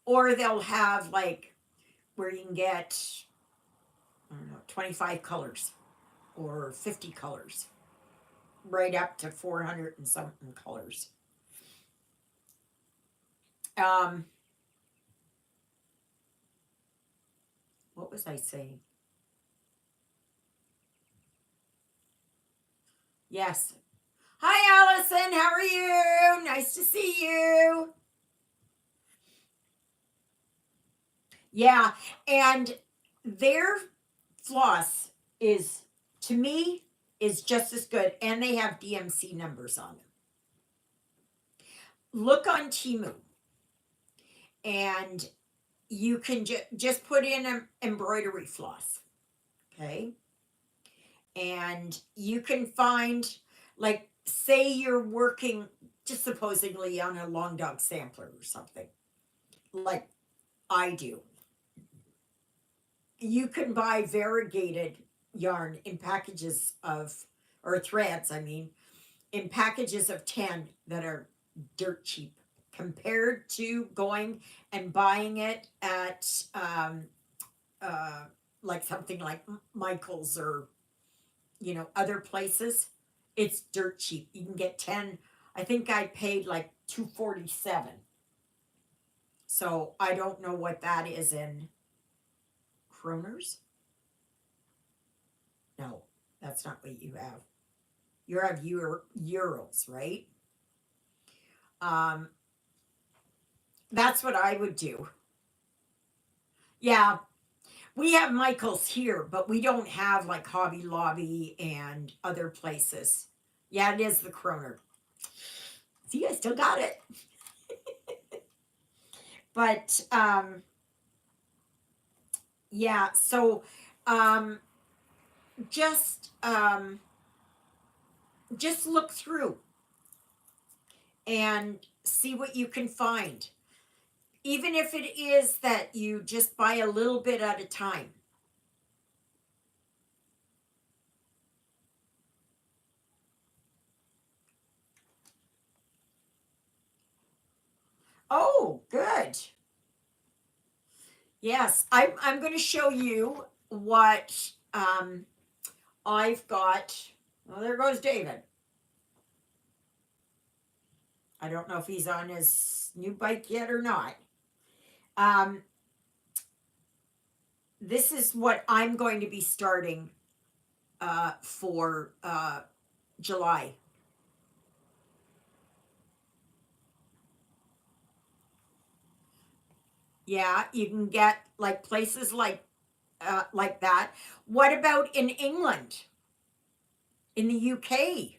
or they'll have like where you can get, I don't know, 25 colors or 50 colors, right up to 400 and something colors. What was I saying? Yes. Hi, Allison. How are you? Nice to see you. Yeah, and their floss is, to me, is just as good, and they have DMC numbers on them. Look on Temu, and you can just put in an embroidery floss, okay? And you can find, like, say you're working just supposedly on a long dog sampler or something, like I do. You can buy variegated yarn in packages of, or threads, I mean, in packages of 10 that are dirt cheap compared to going and buying it at like something like Michael's or, you know, other places. It's dirt cheap. You can get 10. I think I paid like $2.47. So I don't know what that is in kroners. No, that's not what you have. You have euros, right? Um, that's what I would do. Yeah, we have Michael's here, but we don't have like Hobby Lobby and other places. Yeah, it is the kroner. See, I still got it. But yeah, so um, just um, just look through and see what you can find. Even if it is that you just buy a little bit at a time. Oh, good. Yes, I'm going to show you what I've got. Well, there goes David. I don't know if he's on his new bike yet or not. Um, this is what I'm going to be starting for July. Yeah, you can get like places like that. What about in England? In the UK?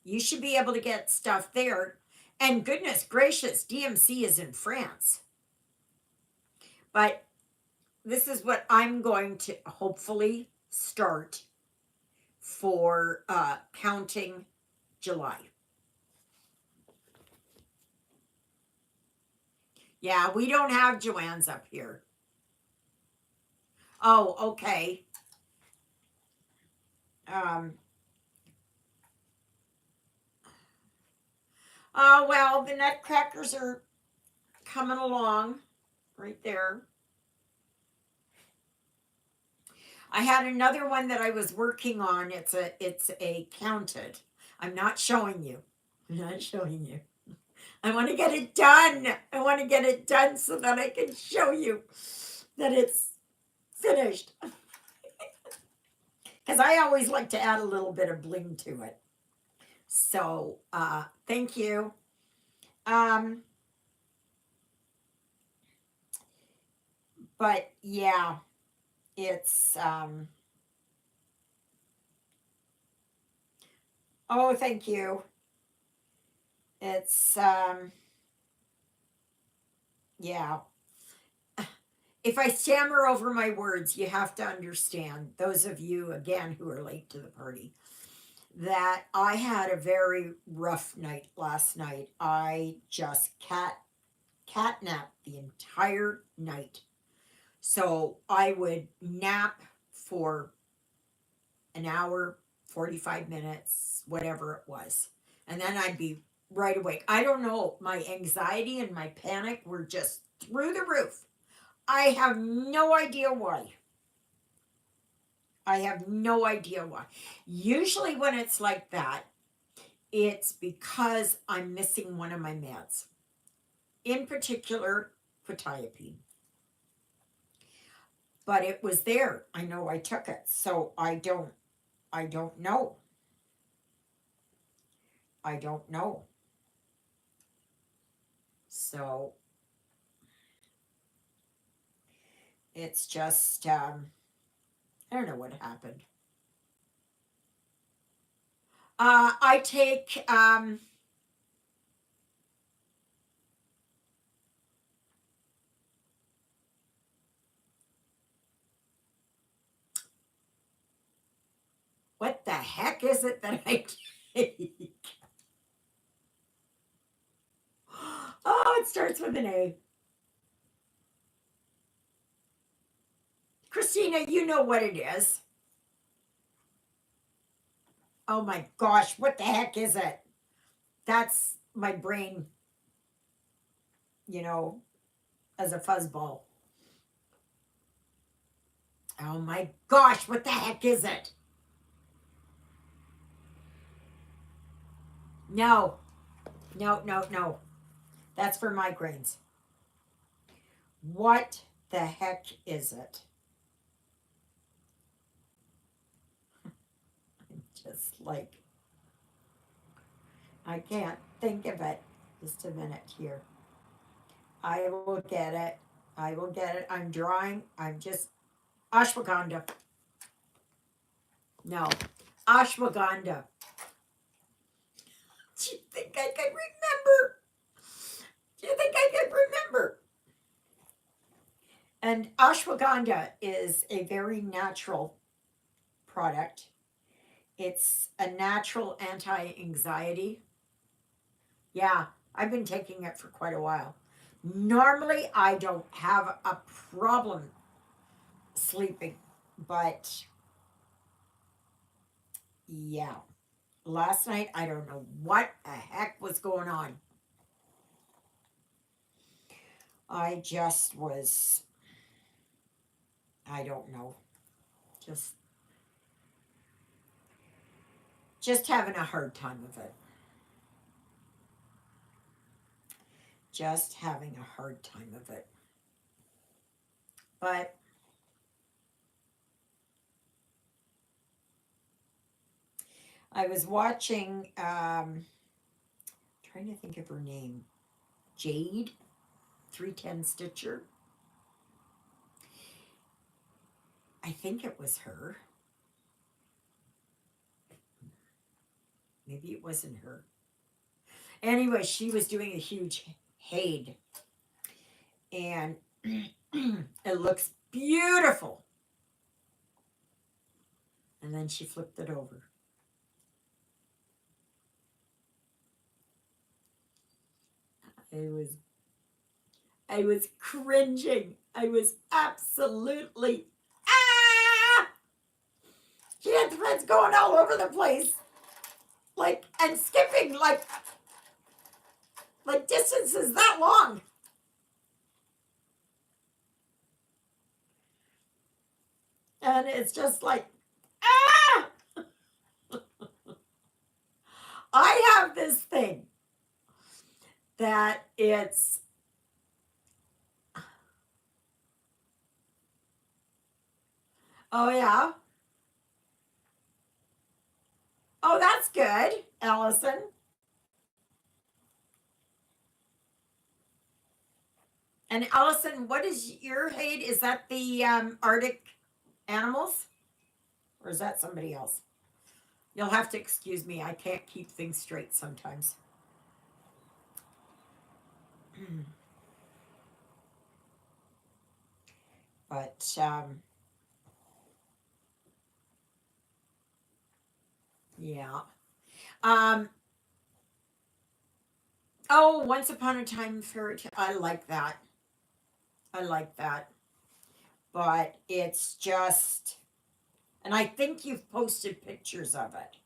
You should be able to get stuff there. And goodness gracious, DMC is in France. But this is what I'm going to hopefully start for counting July. Yeah, we don't have Joanne's up here. Oh, okay. Um, oh, well, the nutcrackers are coming along right there. I had another one that I was working on. It's a counted. I'm not showing you. I'm not showing you. I want to get it done. I want to get it done so that I can show you that it's finished. Because I always like to add a little bit of bling to it. So, thank you. Um, but yeah, it's, oh, thank you. It's, yeah. If I stammer over my words, you have to understand, those of you, again, who are late to the party, that I had a very rough night last night. I just catnapped the entire night. So I would nap for an hour, 45 minutes, whatever it was. And then I'd be right awake. I don't know. My anxiety and my panic were just through the roof. I have no idea why. I have no idea why. Usually, when it's like that, it's because I'm missing one of my meds, in particular, quetiapine. But it was there. I know I took it. So I don't know. I don't know. So it's just, I don't know what happened. I take, what the heck is it that I take? Oh, it starts with an A. Christina, you know what it is. Oh my gosh, what the heck is it? That's my brain, you know, as a fuzzball. Oh my gosh, what the heck is it? No, no, no, no. That's for migraines. What the heck is it? Just like, I can't think of it. Just a minute here. I will get it. I will get it. I'm drawing. I'm just. Ashwagandha. No. Ashwagandha. Do you think I could remember? Do you think I could remember? And ashwagandha is a very natural product. It's a natural anti anxiety. Yeah, I've been taking it for quite a while. Normally, I don't have a problem sleeping, but yeah, last night, I don't know what the heck was going on. I just was, I don't know, just just having a hard time of it. Just having a hard time of it. But I was watching, trying to think of her name, Jade, 310 Stitcher. I think it was her. Maybe it wasn't her. Anyway, she was doing a huge Haid, and it looks beautiful. And then she flipped it over. It was I was cringing. I was absolutely ah. She had threads going all over the place, like and skipping like distances that long. And it's just like ah. I have this thing that it's oh yeah. Oh, that's good, Allison. And Allison, what is your hate? Is that the Arctic animals? Or is that somebody else? You'll have to excuse me. I can't keep things straight sometimes. But yeah. Um, oh, Once Upon a Time fairy tale. I like that. I like that. But it's just, and I think you've posted pictures of it,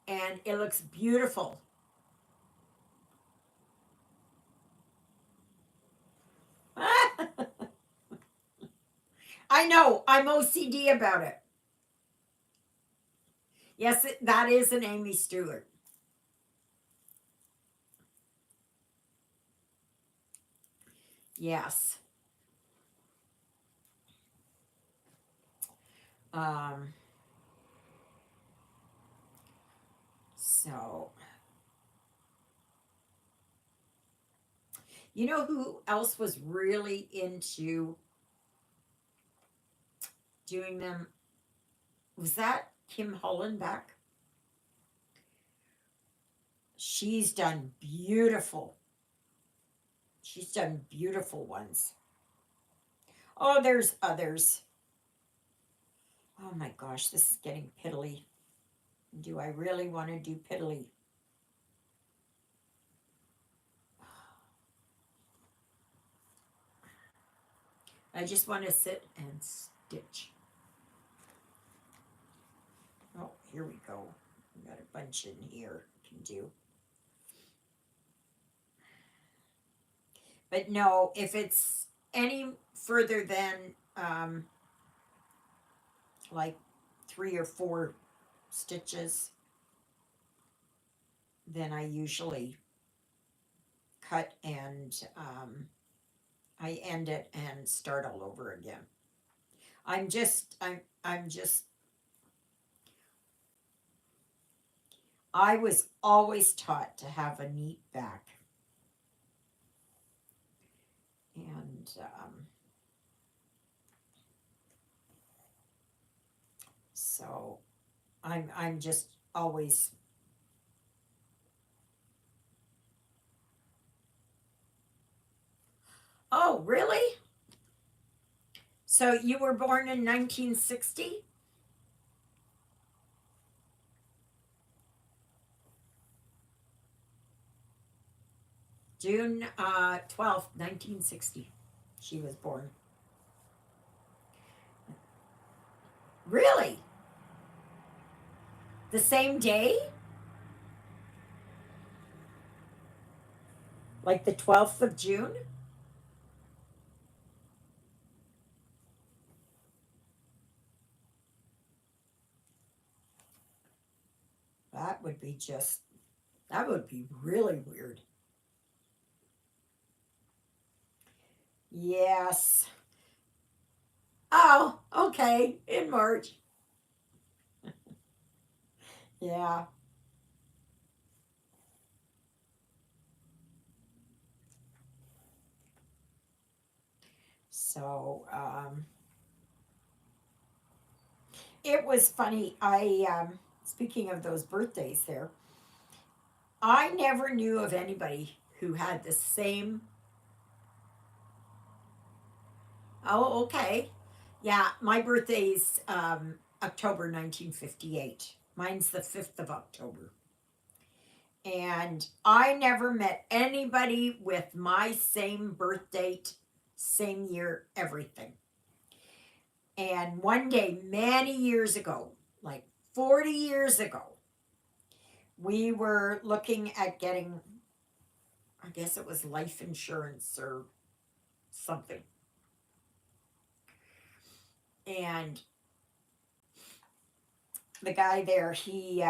and it looks beautiful. I know. I'm OCD about it. Yes, that is an Amy Stewart. Yes. Um, so, you know who else was really into doing them? Was that Kim Hollenbeck? She's done beautiful. She's done beautiful ones. Oh, there's others. Oh my gosh, this is getting piddly. Do I really want to do piddly? I just want to sit and stitch. Oh, here we go. We got a bunch in here. Can do. But no, if it's any further than like 3 or 4 stitches, then I usually cut and I end it and start all over again. I'm just I was always taught to have a neat back. And so I'm just always oh really? So you were born in 1960? June 12th, 1960. She was born. Really? The same day? Like the 12th of June? That would be just, that would be really weird. Yes. Oh, okay. In March. Yeah. So, it was funny. Speaking of those birthdays there, I never knew of anybody who had the same. Oh, okay. Yeah, my birthday's October 1958. Mine's the 5th of October. And I never met anybody with my same birth date same year, everything. And one day, many years ago, like 40 years ago, we were looking at getting, I guess it was life insurance or something. And the guy there, he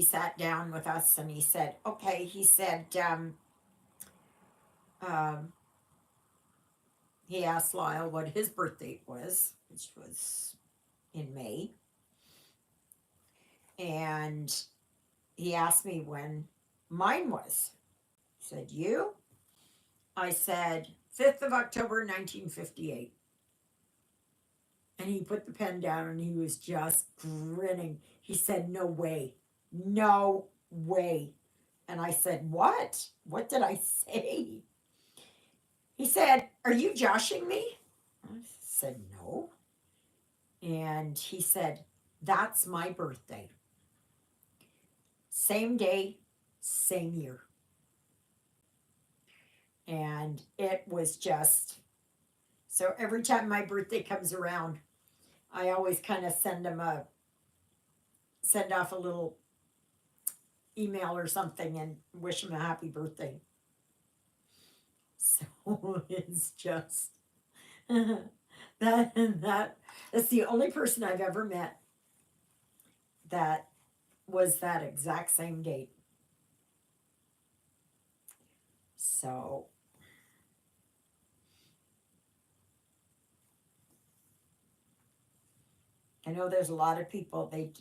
sat down with us and he said, "Okay," he said, um, he asked Lyle what his birthday was, which was in May, and he asked me when mine was. He said, "You?" I said, 5th of October, 1958. And he put the pen down and he was just grinning. He said, "No way. No way." And I said, "What? What did I say?" He said, "Are you joshing me?" I said, "No." And he said, "That's my birthday. Same day, same year." And it was just, so every time my birthday comes around, I always kind of send off a little email or something and wish him a happy birthday. So it's just that's the only person I've ever met that was that exact same date. So I know there's a lot of people they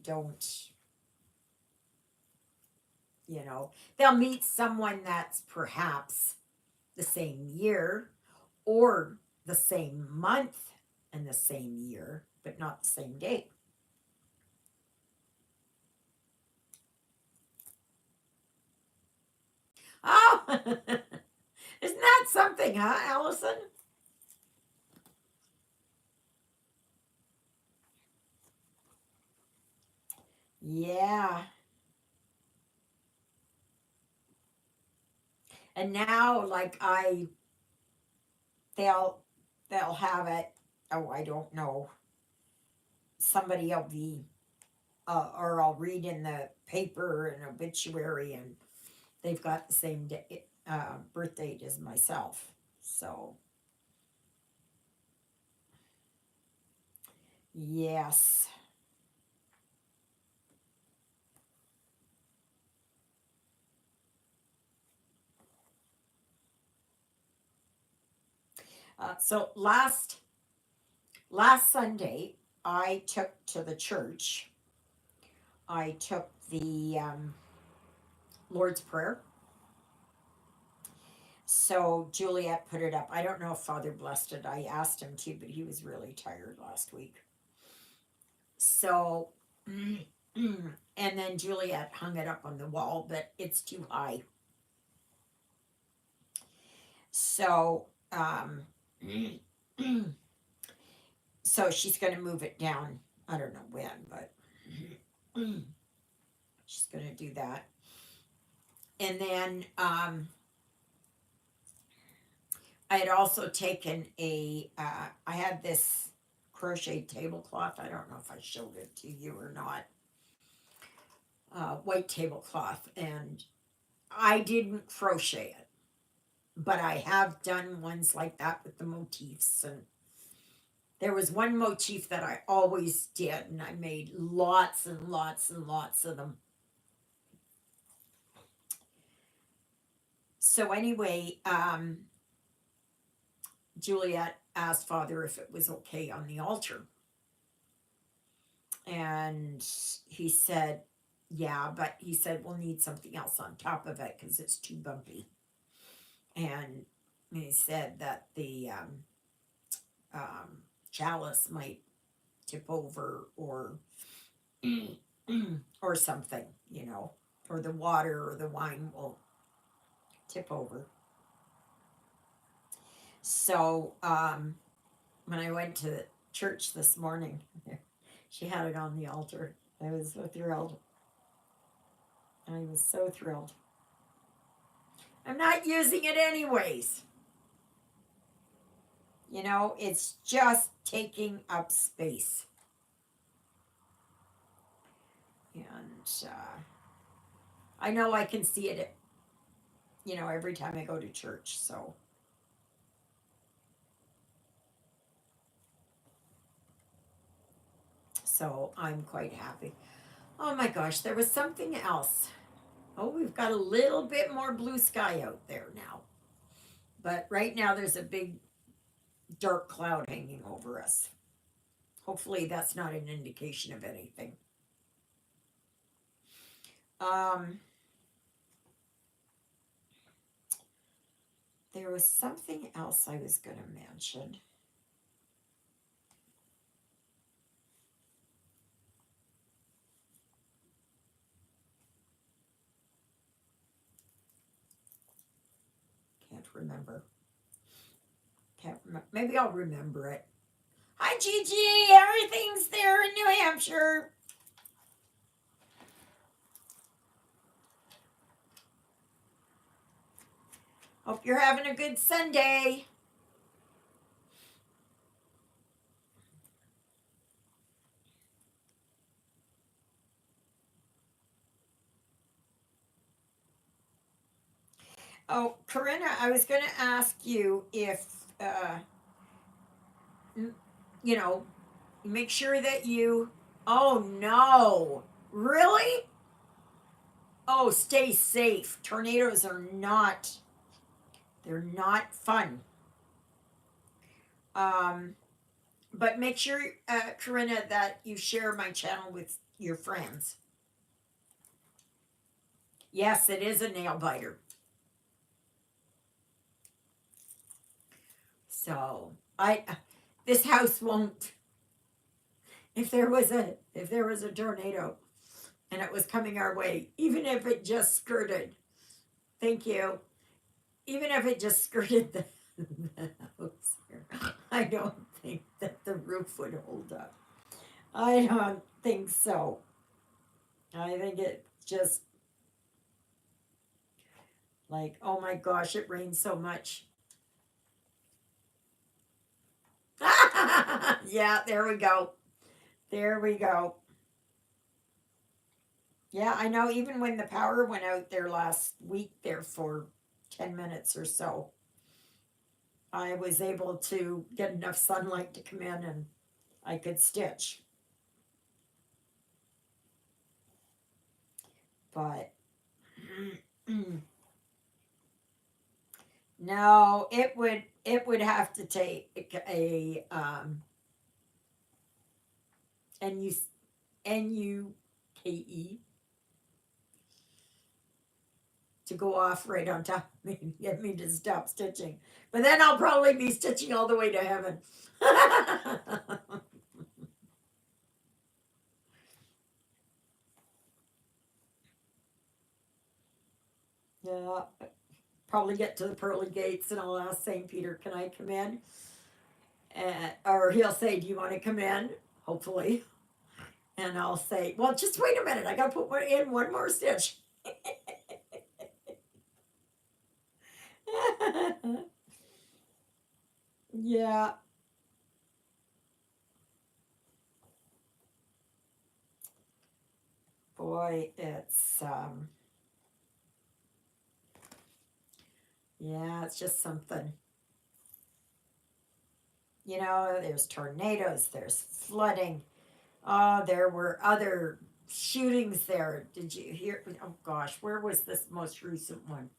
don't, they'll meet someone that's perhaps the same year or the same month and the same year, but not the same date. Oh, isn't that something, huh, Allison? Yeah. And now, like they'll they'll have it. Oh, I don't know. Somebody will be, or I'll read in the paper an obituary, and they've got the same day, birth date as myself. So yes. So last Sunday, I took to the church. I took the Lord's Prayer. So Juliet put it up. I don't know if Father blessed it. I asked him to, but he was really tired last week. So, and then Juliet hung it up on the wall, but it's too high. So, so she's going to move it down. I don't know when, but she's going to do that. And then I had also taken I had this crochet tablecloth. I don't know if I showed it to you or not. White tablecloth, and I didn't crochet it, but I have done ones like that with the motifs. And there was one motif that I always did, and I made lots and lots and lots of them. So anyway, Juliet asked Father if it was okay on the altar. And he said, yeah, but he said, we'll need something else on top of it because it's too bumpy. And he said that the chalice might tip over or something, or the water or the wine will tip over. So when I went to church this morning, she had it on the altar. I was so thrilled. I was so thrilled. I'm not using it anyways. You know, it's just taking up space. And I know I can see it, you know, every time I go to church. So I'm quite happy. Oh my gosh, there was something else. Oh, we've got a little bit more blue sky out there now. But right now there's a big dark cloud hanging over us. Hopefully that's not an indication of anything. Um, there was something else I was going to mention. Can't remember. Can't remember. Maybe I'll remember it. Hi, Gigi. Everything's there in New Hampshire. Hope you're having a good Sunday. Oh, Corinna, I was going to ask you if, you know, make sure that you. Oh, no. Really? Oh, stay safe. Tornadoes are not, they're not fun. Um, but make sure, Corinna, that you share my channel with your friends. Yes, it is a nail biter. So this house won't. If there was a tornado and it was coming our way, even if it just skirted, thank you. Even if it just skirted the house here, I don't think that the roof would hold up. I don't think so. I think it just like, oh my gosh, it rained so much. Yeah, there we go. There we go. Yeah, I know even when the power went out there last week there for 10 minutes or so, I was able to get enough sunlight to come in and I could stitch. But no, it would have to take a NU NUKE to go off right on top of me and get me to stop stitching. But then I'll probably be stitching all the way to heaven. Yeah, probably get to the pearly gates and I'll ask St. Peter, can I come in? Or he'll say, do you want to come in? Hopefully. And I'll say, well, just wait a minute. I got to put one more stitch. Yeah. Boy, yeah, it's just something. You know, there's tornadoes, there's flooding. Oh, there were other shootings there. Did you hear? Oh gosh, where was this most recent one?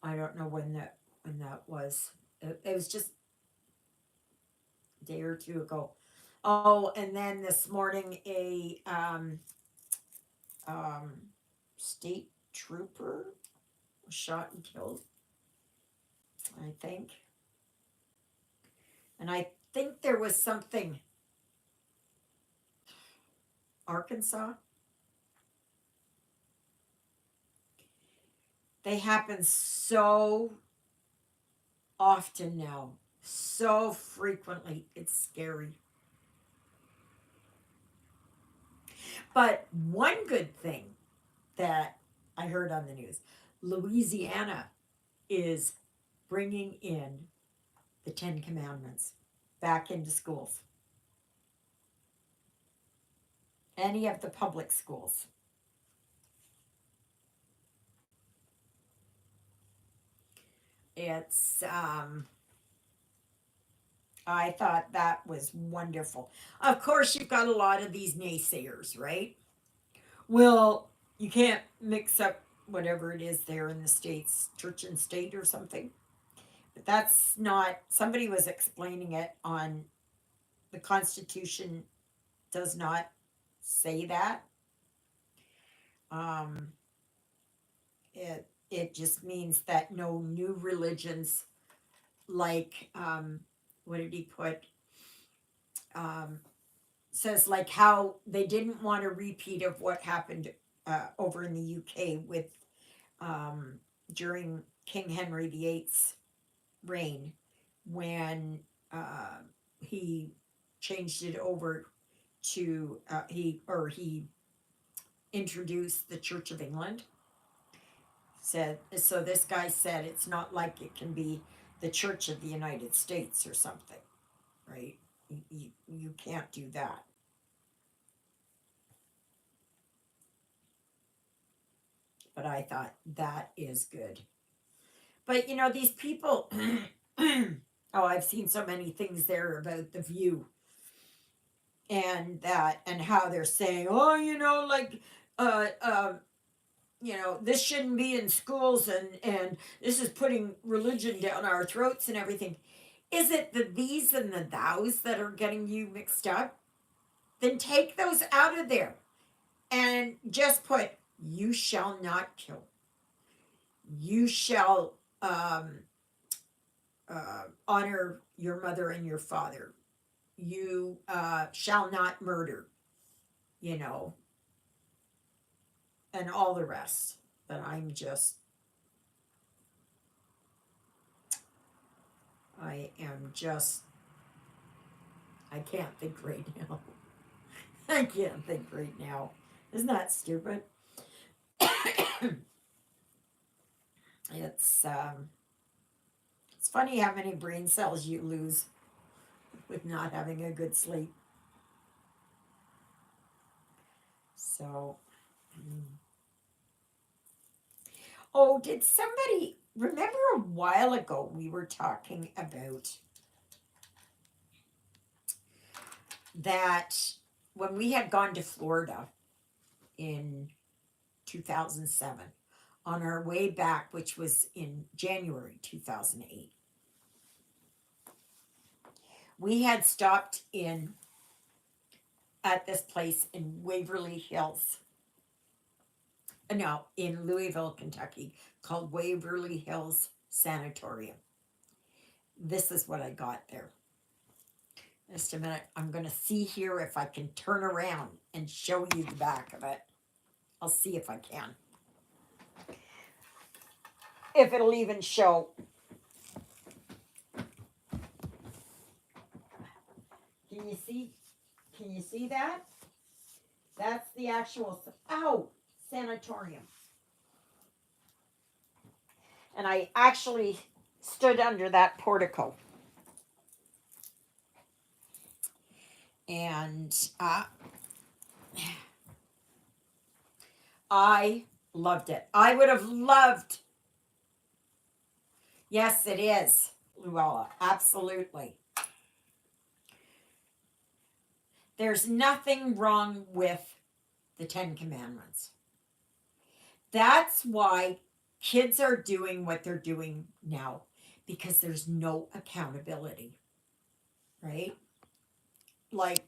I don't know when that was. It was just a day or two ago. Oh, and then this morning a um, state trooper was shot and killed, I think. And I think there was something Arkansas. They happen so often now, so frequently. It's scary. But one good thing that I heard on the news, Louisiana is bringing in the Ten Commandments back into schools, any of the public schools. It's, I thought that was wonderful. Of course, you've got a lot of these naysayers, right? Well, you can't mix up whatever it is there in the States, church and state or something. But that's not, somebody was explaining it on the Constitution does not say that. Um, it just means that no new religions like what did he put? Um, says like how they didn't want a repeat of what happened over in the UK with um, during King Henry VIII's reign when he changed it over to he introduced the Church of England. Said so. This guy said it's not like it can be the Church of the United States or something, right? You can't do that. But I thought that is good. But you know, these people, oh, I've seen so many things there about the view and that, and how they're saying, oh, you know, like, uh, uh, this shouldn't be in schools, and this is putting religion down our throats and everything. Is it the these and the thous that are getting you mixed up? Then take those out of there and just put, you shall not kill. You shall honor your mother and your father. You shall not murder, you know, and all the rest. But I am just, I can't think right now. I can't think right now. Isn't that stupid? It's it's funny how many brain cells you lose with not having a good sleep. So, oh, did somebody remember a while ago we were talking about that when we had gone to Florida in 2007 on our way back, which was in January 2008, we had stopped in at this place in Waverly Hills. No, in Louisville, Kentucky, called Waverly Hills Sanatorium. This is what I got there. Just a minute. I'm going to see here if I can turn around and show you the back of it. I'll see if I can. If it'll even show. Can you see? Can you see that? That's the actual, sanatorium. And I actually stood under that portico. And I loved it. I would have loved. Yes, it is, Luella. Absolutely. There's nothing wrong with the Ten Commandments. That's why kids are doing what they're doing now, because there's no accountability, right? Like,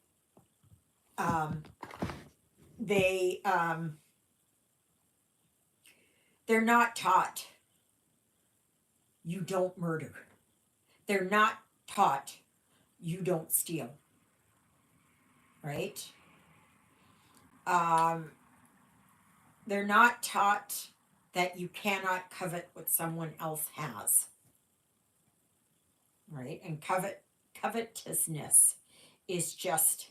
they they're not taught you don't murder. They're not taught you don't steal, right? Um, they're not taught that you cannot covet what someone else has, right? And covetousness is just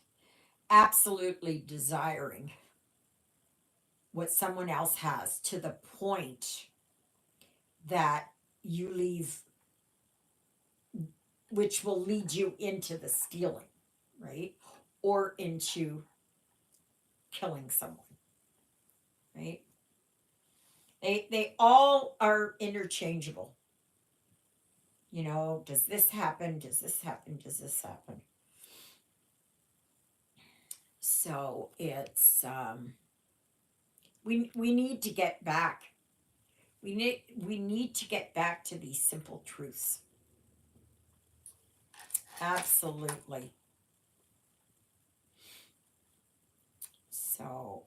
absolutely desiring what someone else has to the point that you leave, which will lead you into the stealing, right? Or into killing someone, right? They all are interchangeable. You know, does this happen? Does this happen? Does this happen? So it's we need to get back. We need to get back to these simple truths. Absolutely. So,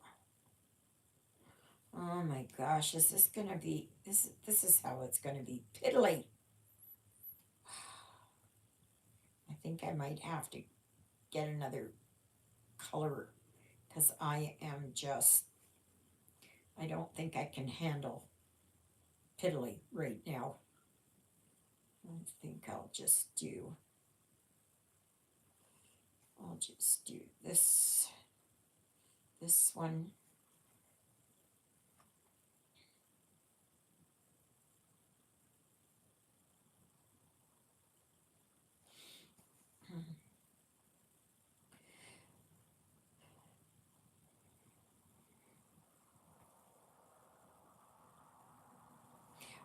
oh my gosh, is this gonna be this is how it's gonna be piddly. I think I might have to get another color because I am just I don't think I can handle piddly right now. I think I'll just do this one.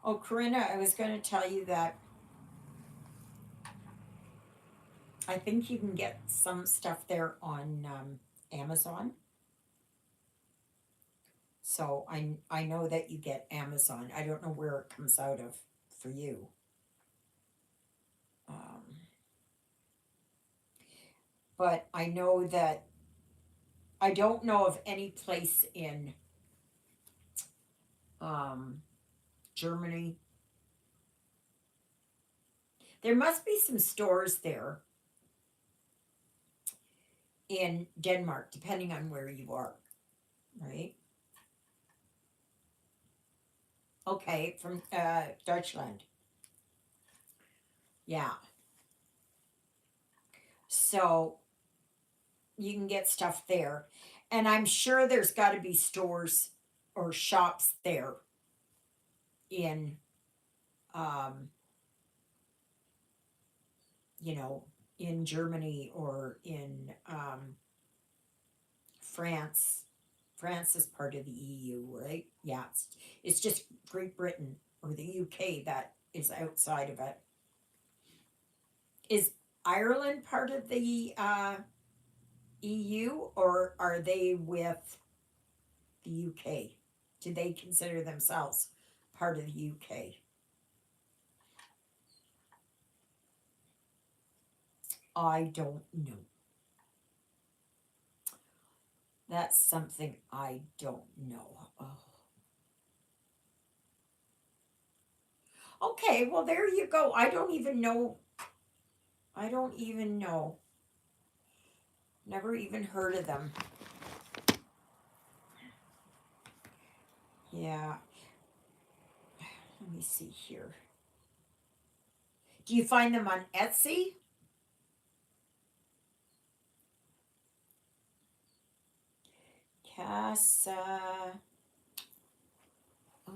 Oh, Corinna, I was going to tell you that I think you can get some stuff there on Amazon. So I know that you get Amazon. I don't know where it comes out of for you. Um, but I know that I don't know of any place in um, Germany. There must be some stores there in Denmark, depending on where you are, right? Okay, from Deutschland. Yeah. So you can get stuff there. And I'm sure there's got to be stores or shops there in, um, you know, in Germany or in France. France is part of the EU, right? Yeah, it's just Great Britain or the UK that is outside of it. Is Ireland part of the EU or are they with the UK? Do they consider themselves part of the UK? I don't know. That's something I don't know. Oh. Okay, well, there you go. I don't even know. I don't even know. Never even heard of them. Yeah. Let me see here. Do you find them on Etsy? Casa. Uh,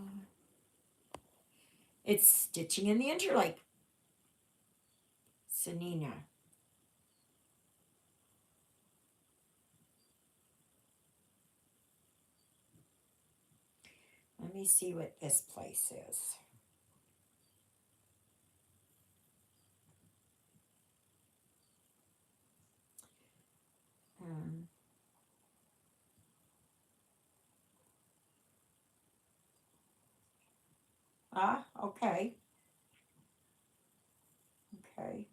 it's Stitching in the Interlake. Sanina. Let me see what this place is. Hmm. Ah, okay. Okay.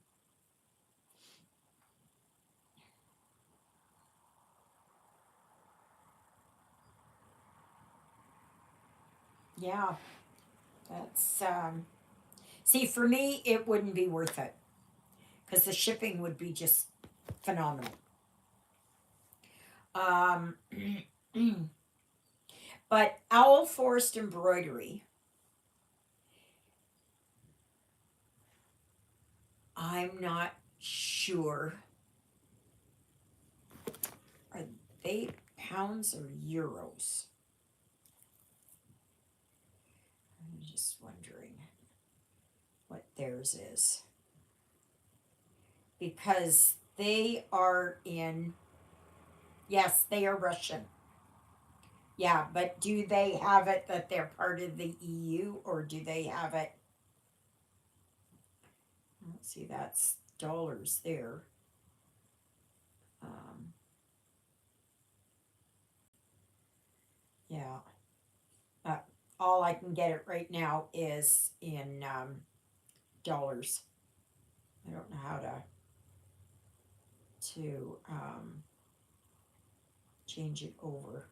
Yeah, that's see, for me it wouldn't be worth it because the shipping would be just phenomenal. Um but Owl Forest Embroidery, I'm not sure they pounds or euros? I'm just wondering what theirs is. Because they are in, yes, they are Russian. Yeah, but do they have it that they're part of the EU, or do they have it? Let's see, that's dollars there. Yeah. Uh, all I can get it right now is in dollars. I don't know how to change it over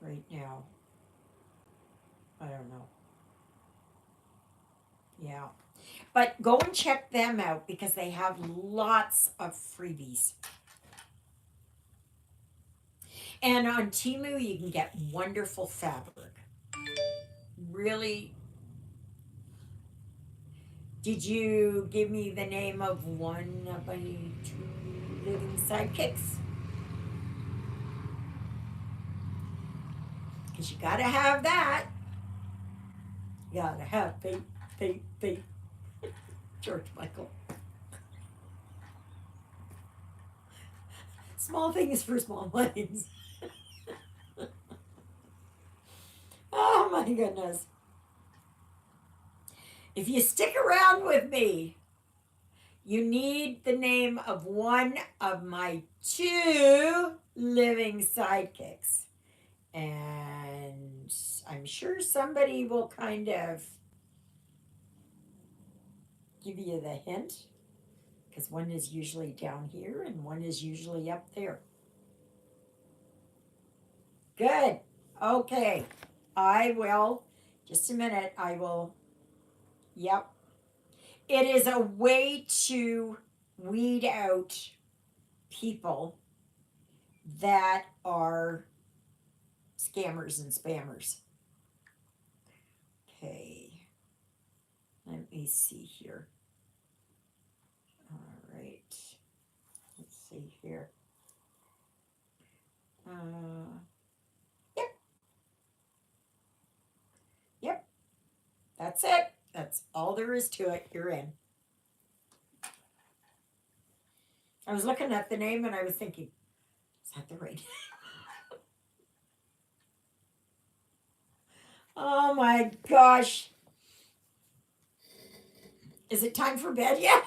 right now. I don't know. Yeah. But go and check them out because they have lots of freebies. And on Temu, you can get wonderful fabric. Really. Did you give me the name of one of my two living sidekicks? Because you gotta have that. You gotta have faith. George Michael. Small things for small minds. Oh my goodness. If you stick around with me, you need the name of one of my two living sidekicks. And I'm sure somebody will kind of give you the hint. Because one is usually down here and one is usually up there. Good. Okay. I will, just a minute, I will, yep. It is a way to weed out people that are scammers and spammers. Okay. Let me see here. All right. Let's see here. Yep. Yep. That's it. That's all there is to it. You're in. I was looking at the name and I was thinking, is that the right name? Oh my gosh. Is it time for bed yet?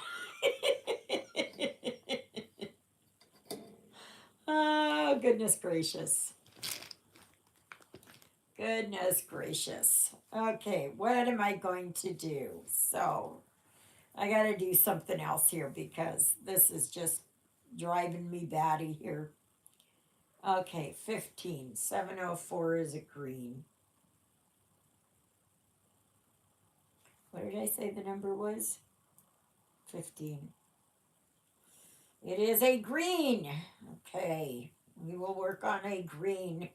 Oh, goodness gracious. Goodness gracious. Okay, what am I going to do? So, I got to do something else here because this is just driving me batty here. Okay, 15. 704 is a green. What did I say the number was? 15. It is a green. Okay, we will work on a green.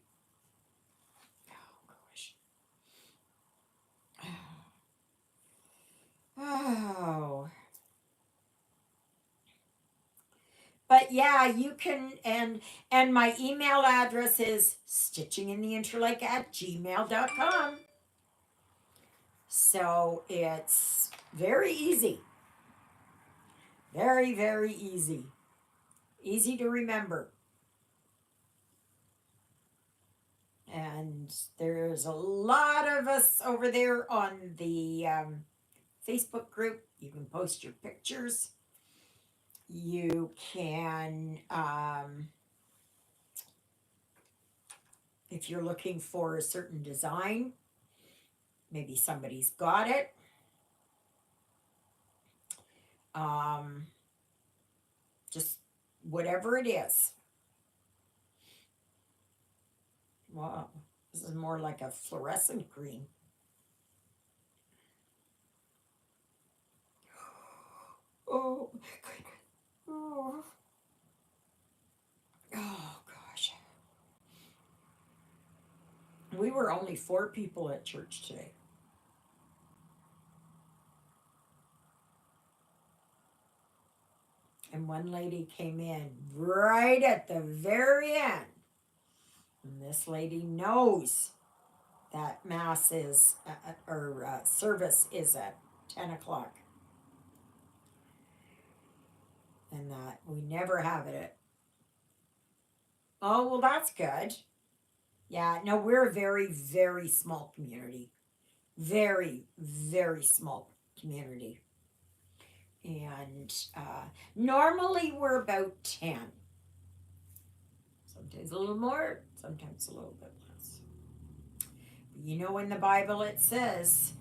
Oh, gosh. Oh. But yeah, you can, and my email address is stitchingintheinterlake@gmail.com. So it's very easy. Very, very easy. Easy to remember. And there's a lot of us over there on the Facebook group. You can post your pictures. You can, if you're looking for a certain design, maybe somebody's got it. Just whatever it is. Wow, this is more like a fluorescent green. Oh my goodness. Oh. Oh gosh. We were only 4 people at church today. And one lady came in right at the very end. And this lady knows that mass is, service is at 10 o'clock. And that we never have it at. Oh, well, that's good. Yeah, no, we're a very, very small community. Very, very small community. And normally we're about 10. Sometimes a little more, sometimes a little bit less. But you know, in the Bible it says,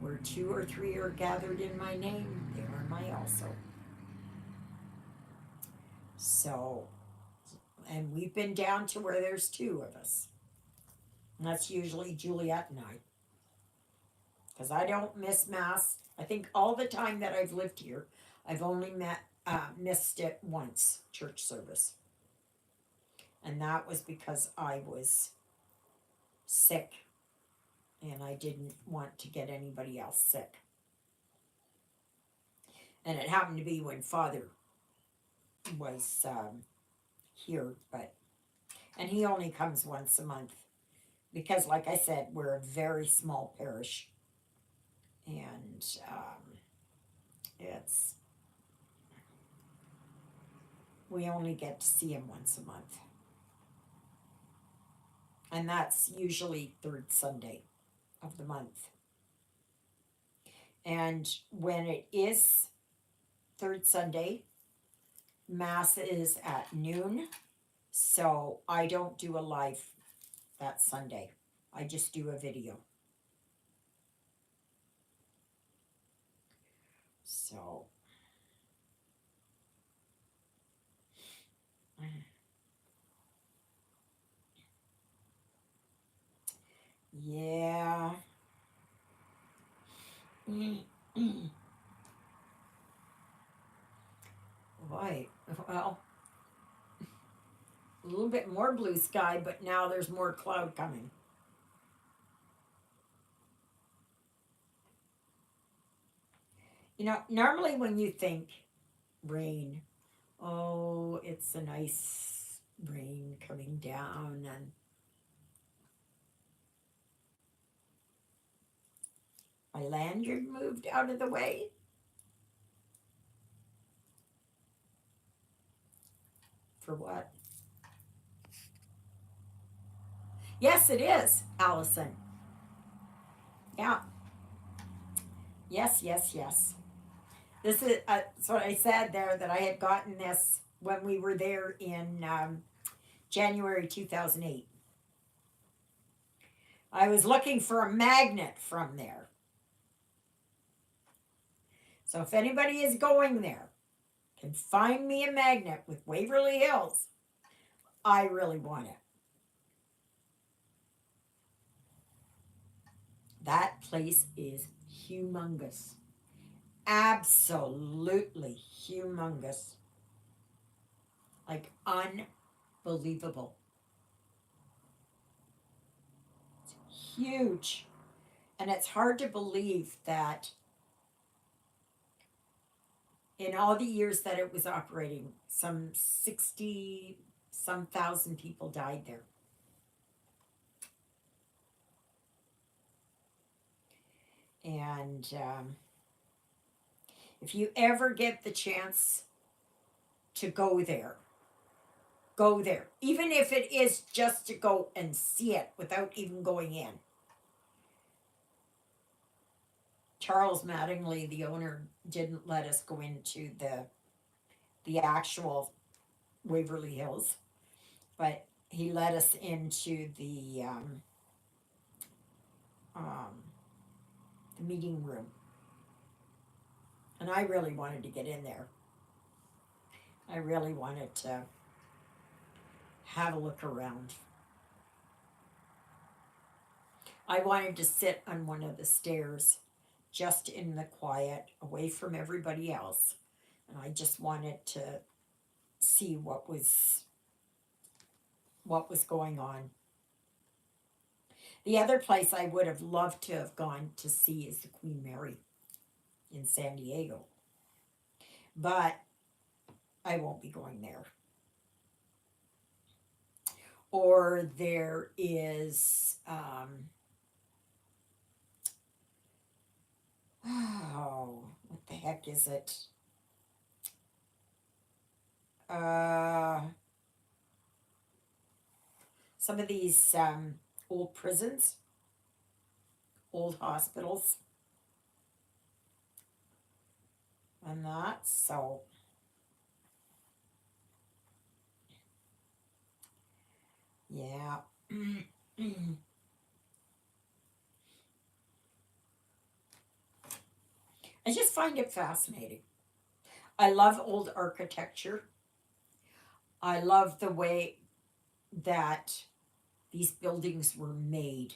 where 2 or 3 are gathered in my name, there am I also. So, and we've been down to where there's 2 of us. And that's usually Juliet and I. Because I don't miss Mass. I think all the time that I've lived here, I've only missed it once, church service. And that was because I was sick and I didn't want to get anybody else sick. And it happened to be when Father was here, and he only comes once a month because, like I said, we're a very small parish, and we only get to see him once a month, and that's usually third Sunday of the month. And when it is third Sunday, Mass is at noon, so I don't do a live that Sunday. I just do a video. So, yeah. Right. Well, a little bit more blue sky, but now there's more cloud coming. You know, normally when you think rain, oh, it's a nice rain coming down, and my lanyard moved out of the way. For what? Yes, it is, Allison. Yeah. Yes, yes, yes. This is that's what I said there, that I had gotten this when we were there in January 2008. I was looking for a magnet from there. So if anybody is going there, can find me a magnet with Waverly Hills, I really want it. That place is humongous. Absolutely humongous. Like unbelievable. It's huge. And it's hard to believe that in all the years that it was operating, some 60 some thousand people died there. And if you ever get the chance to go there, go there. Even if it is just to go and see it without even going in. Charles Mattingly, the owner, didn't let us go into the actual Waverly Hills, but he let us into the meeting room. And I really wanted to get in there. I really wanted to have a look around. I wanted to sit on one of the stairs, just in the quiet, away from everybody else. And I just wanted to see what was going on. The other place I would have loved to have gone to see is the Queen Mary in San Diego. But I won't be going there. Or there is, oh, what the heck is it? Uh, some of these old prisons, old hospitals, and that. So, yeah. I just find it fascinating. I love old architecture. I love the way that these buildings were made,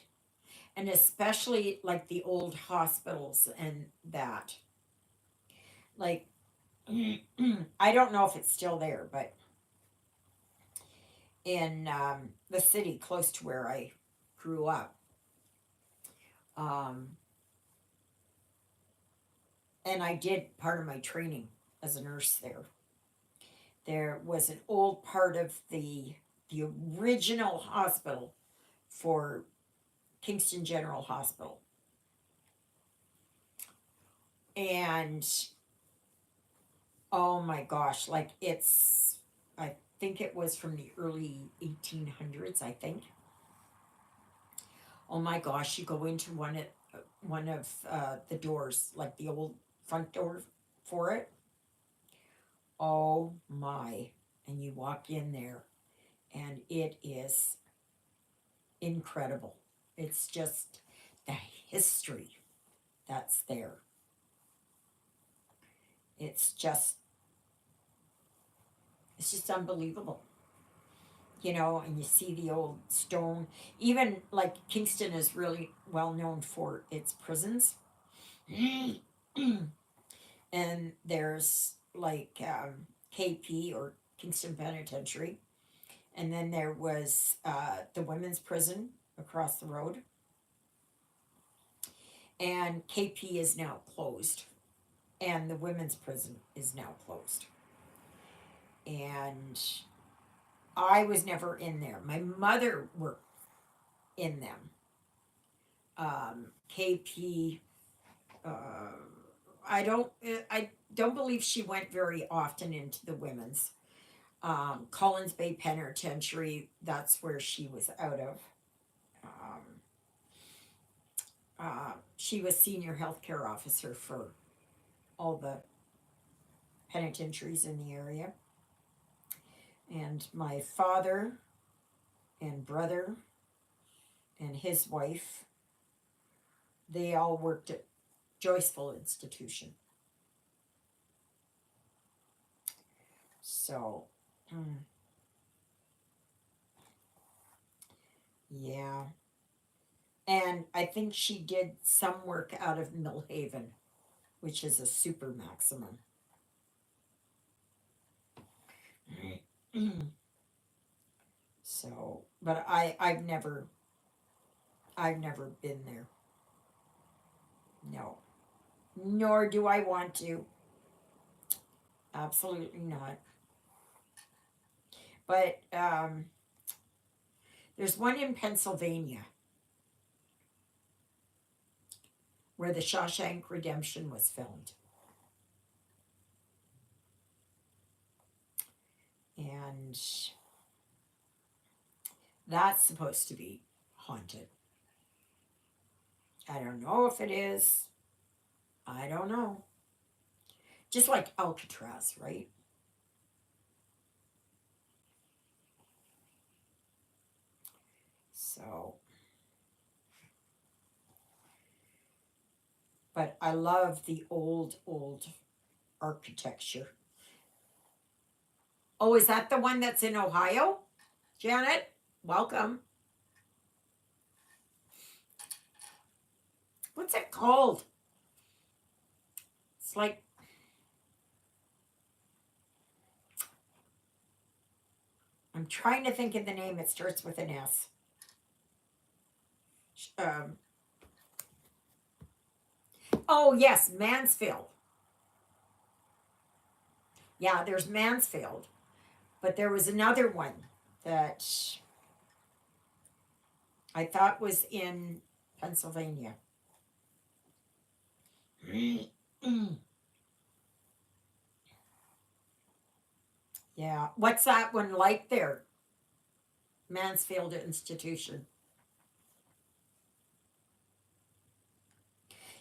and especially like the old hospitals and that. Like, I don't know if it's still there, but in the city close to where I grew up, um, and I did part of my training as a nurse there. There was an old part of the original hospital for Kingston General Hospital. And oh my gosh, like I think it was from the early 1800s, I think. Oh my gosh, you go into one of the doors, like the old front door for it. Oh my. And you walk in there, and it is incredible. It's just the history that's there. It's just it's just unbelievable. You know, and you see the old stone. Even like Kingston is really well known for its prisons. And there's like KP or Kingston Penitentiary. And then there was the women's prison across the road. And KP is now closed. And the women's prison is now closed. And I was never in there. My mother worked in them. KP, uh, I don't believe she went very often into the women's. Collins Bay Penitentiary, that's where she was out of. Um, she was senior healthcare officer for all the penitentiaries in the area. And my father and brother and his wife, they all worked at Joyceville Institution. So, yeah. And I think she did some work out of Millhaven, which is a super maximum. So, but I've never been there. No. Nor do I want to. Absolutely not. But there's one in Pennsylvania where the Shawshank Redemption was filmed. And that's supposed to be haunted. I don't know if it is. I don't know. Just like Alcatraz, right? So, but I love the old architecture. Oh, is that the one that's in Ohio? Janet, welcome. What's it called? It's like, I'm trying to think of the name. It starts with an S. Um, oh, yes, Mansfield. Yeah, there's Mansfield, but there was another one that I thought was in Pennsylvania. Yeah. What's that one like there? Mansfield Institution.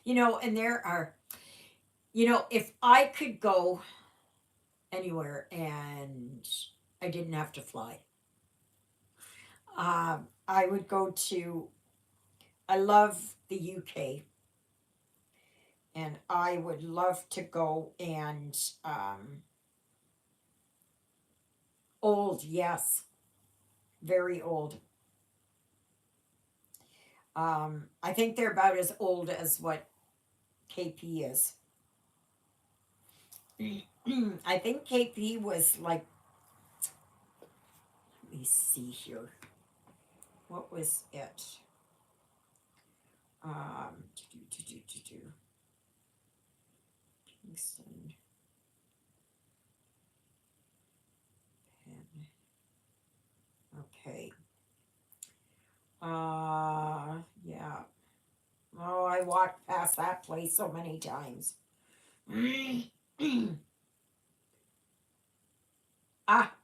And there are, if I could go anywhere and I didn't have to fly, I would go to, I love the UK, and I would love to go and, old, yes, very old. I think they're about as old as what KP is. I think KP was like, let me see here. What was it? Um, Kingston. Okay. Yeah. Oh, I walked past that place so many times.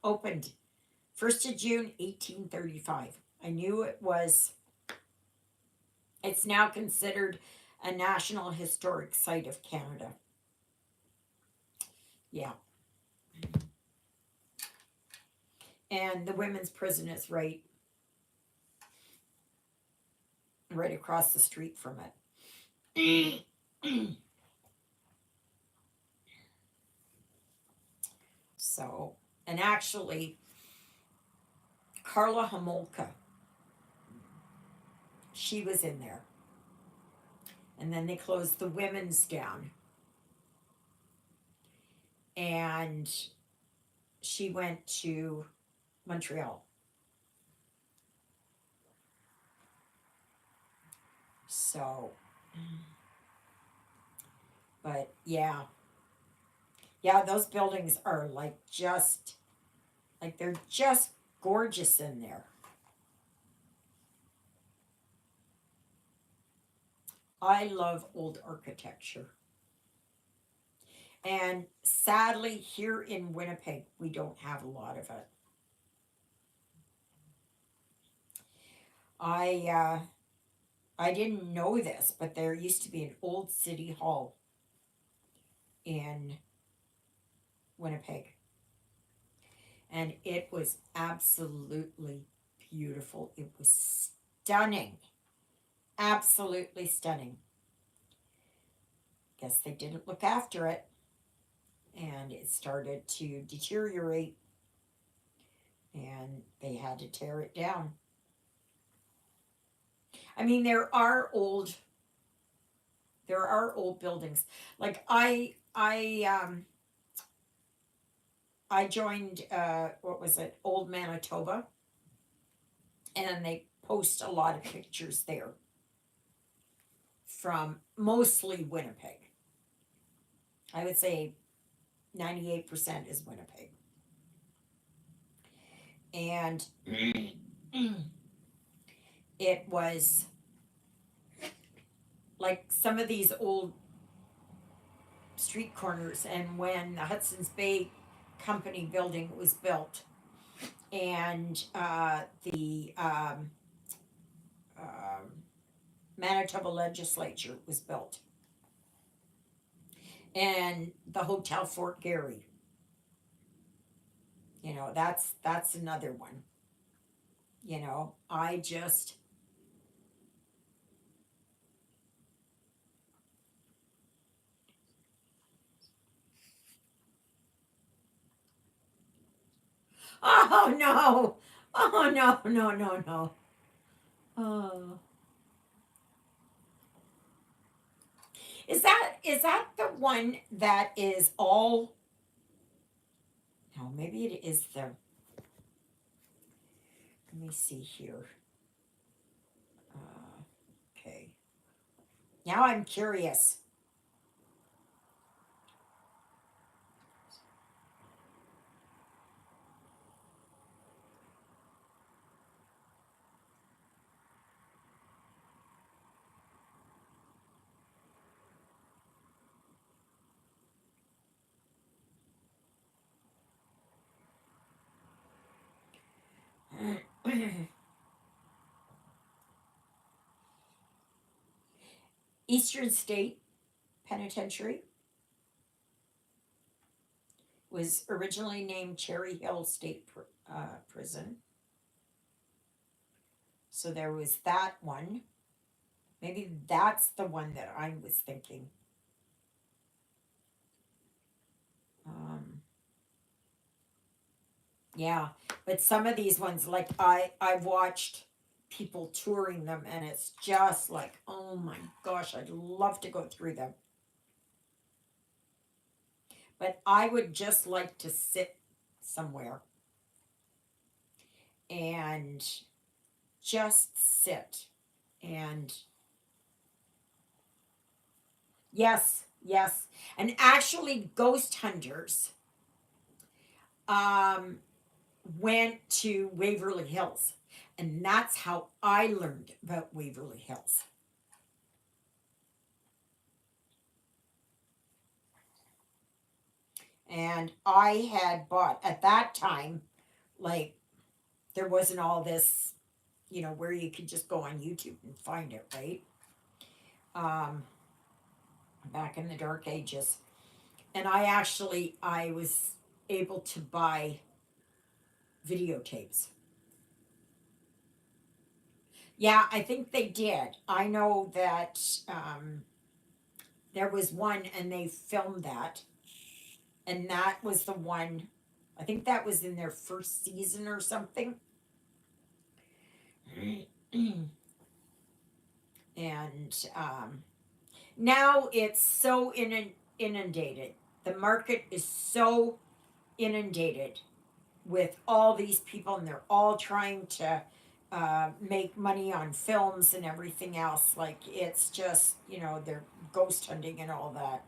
Opened 1st of June, 1835. I knew it was, it's now considered a National Historic Site of Canada. Yeah. And the women's prison is right across the street from it. So, and actually, Carla Homolka, she was in there. And then they closed the women's down. And she went to Montreal. So, but yeah. Yeah, those buildings are like they're just gorgeous in there. I love old architecture. And sadly, here in Winnipeg, we don't have a lot of it. I I didn't know this, but there used to be an old city hall in Winnipeg, and it was absolutely beautiful. It was stunning, absolutely stunning. Guess they didn't look after it, and it started to deteriorate, and they had to tear it down. I mean, there are old buildings. Like I joined, what was it, Old Manitoba, and they post a lot of pictures there from mostly Winnipeg. I would say 98% is Winnipeg. And it was like some of these old street corners, and when the Hudson's Bay Company building was built, and the Manitoba legislature was built, and the Hotel Fort Garry. That's another one. I just, oh no, oh no, no, no, no. Oh, is that the one that is all? No, maybe it is the. Let me see here. Okay. Now I'm curious. Eastern State Penitentiary was originally named Cherry Hill State Prison. So there was that one. Maybe that's the one that I was thinking. Um, yeah, but some of these ones, like I've watched people touring them, and it's just like, oh my gosh, I'd love to go through them. But I would just like to sit somewhere and just sit. And yes, yes. And actually, ghost hunters um, went to Waverly Hills. And that's how I learned about Waverly Hills. And I had bought, at that time, like, there wasn't all this, where you could just go on YouTube and find it, right? Um, Back in the dark ages. And I was able to buy videotapes. Yeah, I think they did. I know that there was one and they filmed that. And that was the one, I think that was in their first season or something. And now it's so inundated. The market is so inundated with all these people, and they're all trying to make money on films and everything else. Like, it's just, they're ghost hunting and all that.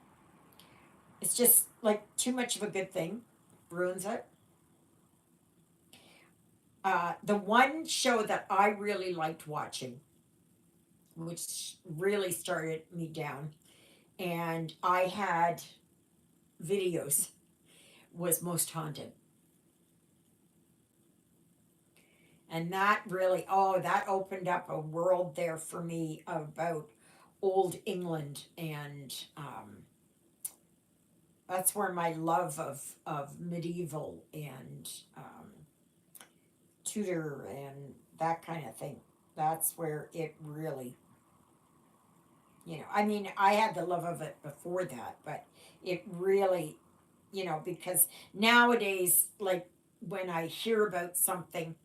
It's just like too much of a good thing, ruins it. The one show that I really liked watching, which really started me down, and I had videos, was Most Haunted. And that really, oh, that opened up a world there for me about old England. And that's where my love of medieval and Tudor and that kind of thing, that's where it really, I mean, I had the love of it before that, but it really, because nowadays, like, when I hear about something,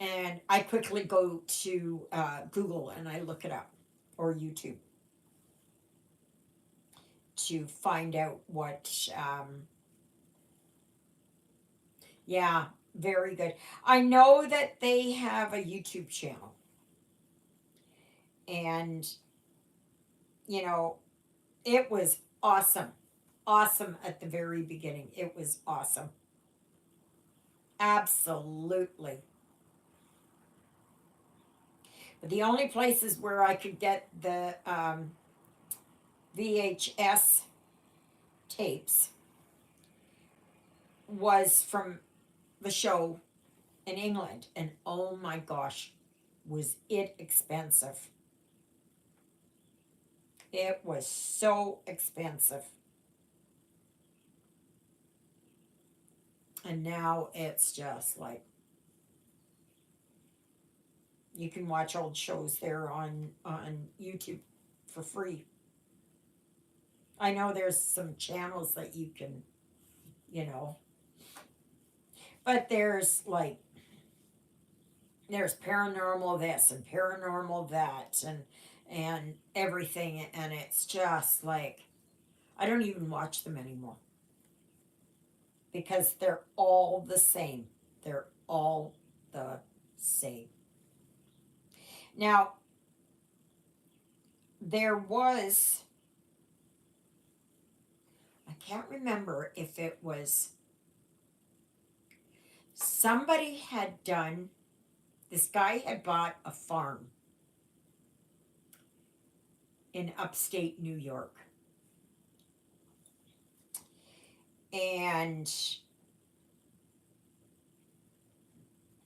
and I quickly go to Google and I look it up, or YouTube, to find out what. Yeah, very good. I know that they have a YouTube channel, and you know, it was awesome, awesome at the very beginning. It was awesome, absolutely. But the only places where I could get the VHS tapes was from the show in England, and oh my gosh, was it expensive. It was so expensive. And now it's just like you can watch old shows there on YouTube for free. I know there's some channels that you can, you know, but there's paranormal this and paranormal that and everything, and it's just like I don't even watch them anymore because they're all the same. They're all the same. Now, there was, I can't remember if it was somebody had done, this guy had bought a farm in upstate New York. And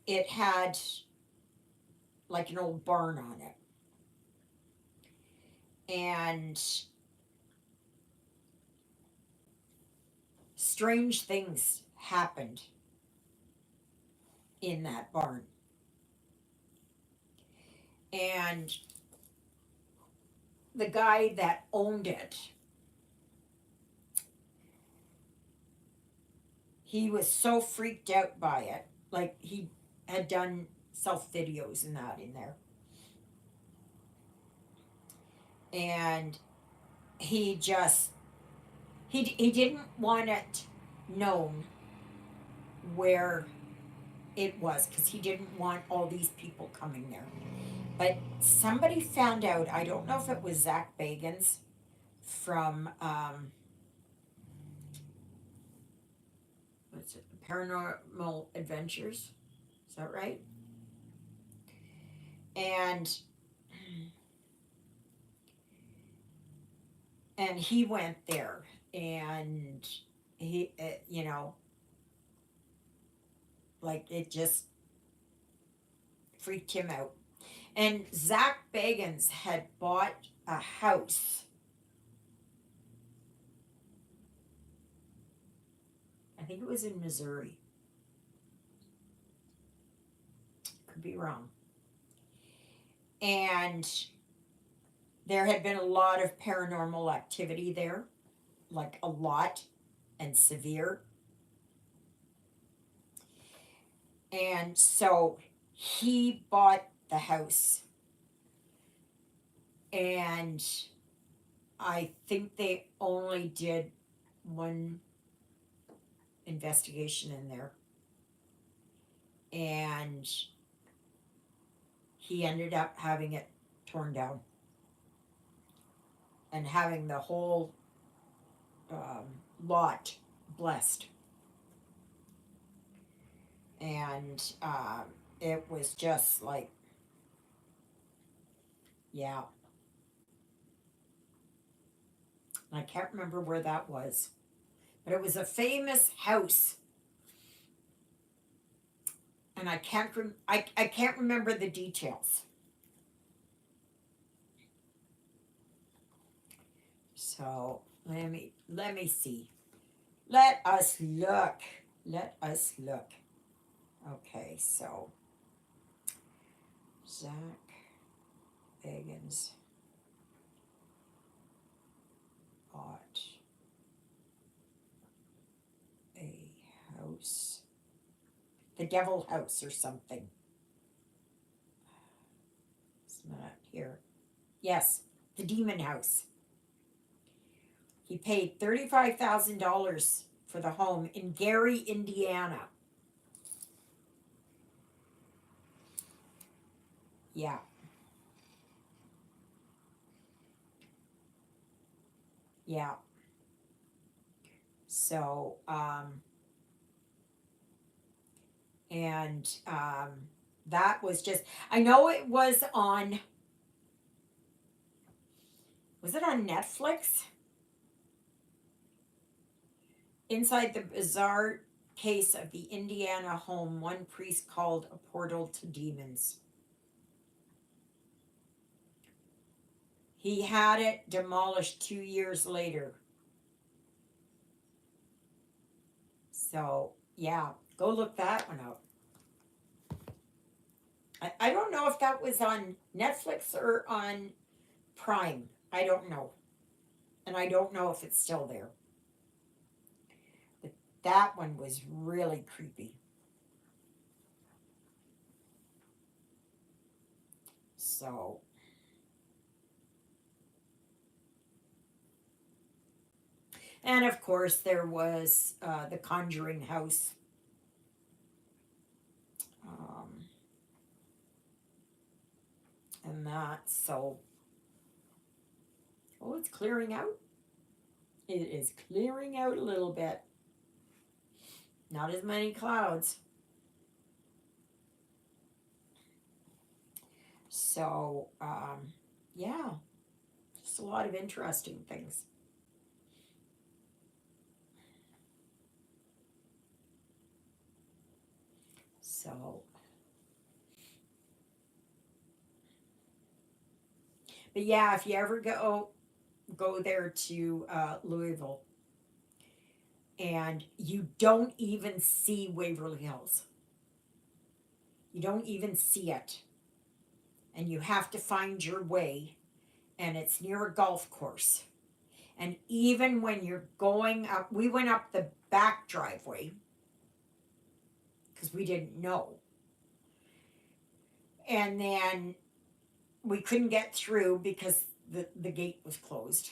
it had like an old barn on it. and strange things happened in that barn. And the guy that owned it, he was so freaked out by it. Like, he had done self videos and that in there. And he just, he didn't want it known where it was because he didn't want all these people coming there. But somebody found out, I don't know if it was Zach Bagans from, what's it, Paranormal Adventures? Is that right? And he went there, and he, you know, like, it just freaked him out. And Zach Bagans had bought a house. I think it was in Missouri. Could be wrong. And there had been a lot of paranormal activity there, like a lot, and severe. And so he bought the house, and I think they only did one investigation in there, and he ended up having it torn down and having the whole lot blessed. And it was just like, yeah. I can't remember where that was, but it was a famous house, and I can't remember the details. So let me see. Let us look. Let us look. Okay, so Zach Bagans bought a house, the Devil House or something. It's not here. Yes, the Demon House. He paid $35,000 for the home in Gary, Indiana. Yeah. Yeah. So, and that was just, I know it was on, was it on Netflix? Inside the bizarre case of the Indiana home one priest called a portal to demons. He had it demolished 2 years later. So, yeah, go look that one up. I don't know if that was on Netflix or on Prime. I don't know. And I don't know if it's still there. But that one was really creepy. So, and of course, there was the Conjuring House. And that, so, oh, it's clearing out. It is clearing out a little bit. Not as many clouds. So, yeah, just a lot of interesting things. So, But yeah, if you ever go there to Louisville, and you don't even see Waverly Hills, you don't even see it, and you have to find your way, and it's near a golf course. And even when you're going up, we went up the back driveway because we didn't know. And then we couldn't get through because the gate was closed.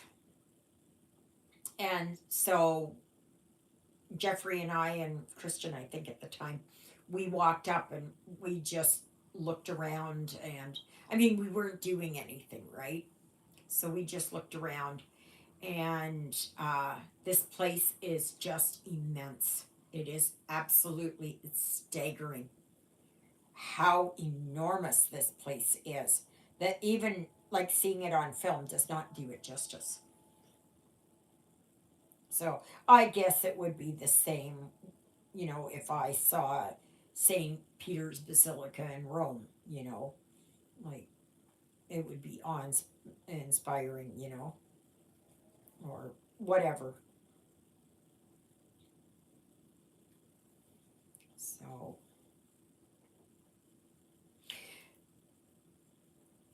And so Jeffrey and I and Christian, I think at the time, we walked up and we just looked around. And I mean, we weren't doing anything, right? So we just looked around. And this place is just immense. It is absolutely, it's staggering how enormous this place is. That even like seeing it on film does not do it justice. So I guess it would be the same, if I saw St. Peter's Basilica in Rome, like it would be awe-inspiring, or whatever. So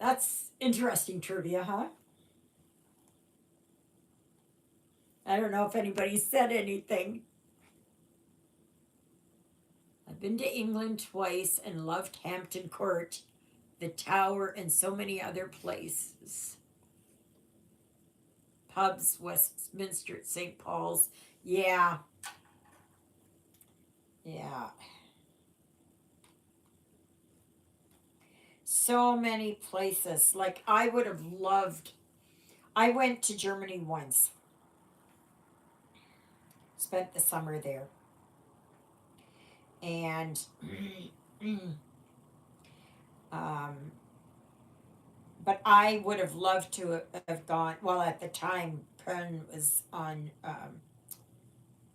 that's interesting trivia, huh? I don't know if anybody said anything. I've been to England twice and loved Hampton Court, the Tower, and so many other places. Pubs, Westminster, St. Paul's. Yeah, yeah. So many places. Like, I would have loved. I went to Germany once, spent the summer there. And um, but I would have loved to have gone. Well, at the time, Köln was on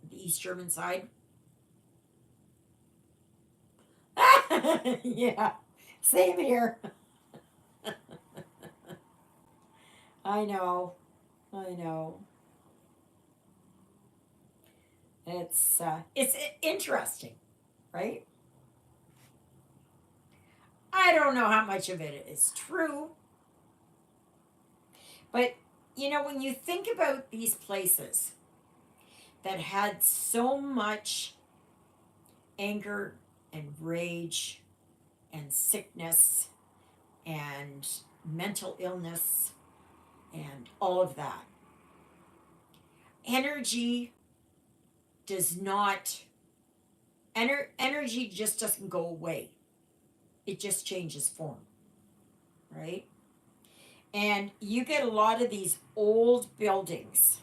the East German side. Yeah, same here. I know, I know. It's interesting, right? I don't know how much of it is true, but when you think about these places that had so much anger and rage and sickness and mental illness and all of that, energy does not, energy just doesn't go away. It just changes form, right? And you get a lot of these old buildings,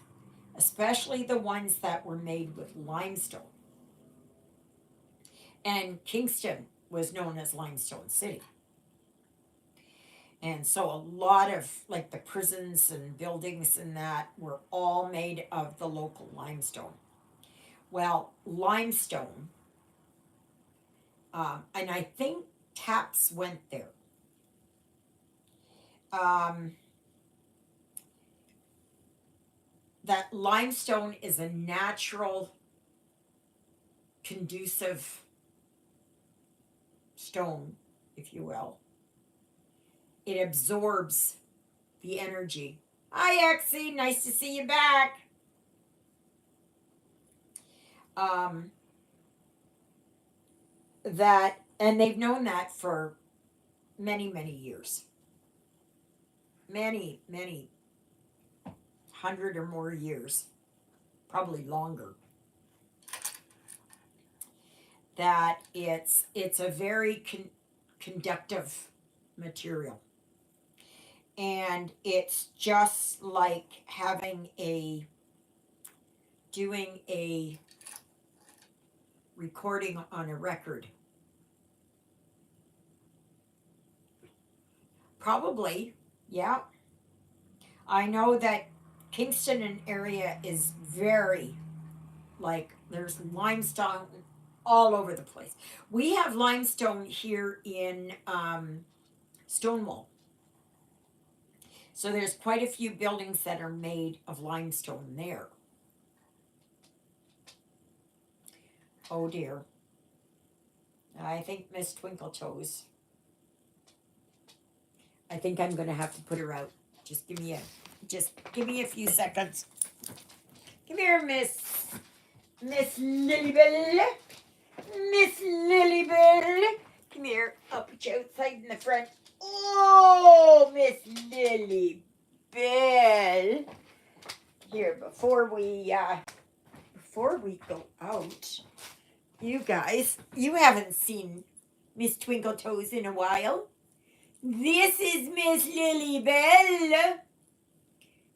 especially the ones that were made with limestone. And Kingston was known as Limestone City. And so a lot of like the prisons and buildings and that were all made of the local limestone. Well, limestone, and I think taps went there. Um, that limestone is a natural, conducive stone, if you will. It absorbs the energy. Hi, Exie. Nice to see you back. Um, and they've known that for many, many years. Many, many 100 or more years, probably longer. That it's a very conductive material, and it's just like doing a recording on a record. Probably, yeah. I know that Kingston and area is very, like, there's limestone all over the place. We have limestone here in Stonewall. So there's quite a few buildings that are made of limestone there. Oh dear. I think Miss Twinkle Toes. I think I'm gonna have to put her out. Just give me a few seconds. Come here, Miss Lilybell. Miss Lilybell. Come here. I'll put you outside in the front. Oh, Miss Lilybell. Here, before we go out, you guys, you haven't seen Miss Twinkle Toes in a while. This is Miss Lilybell.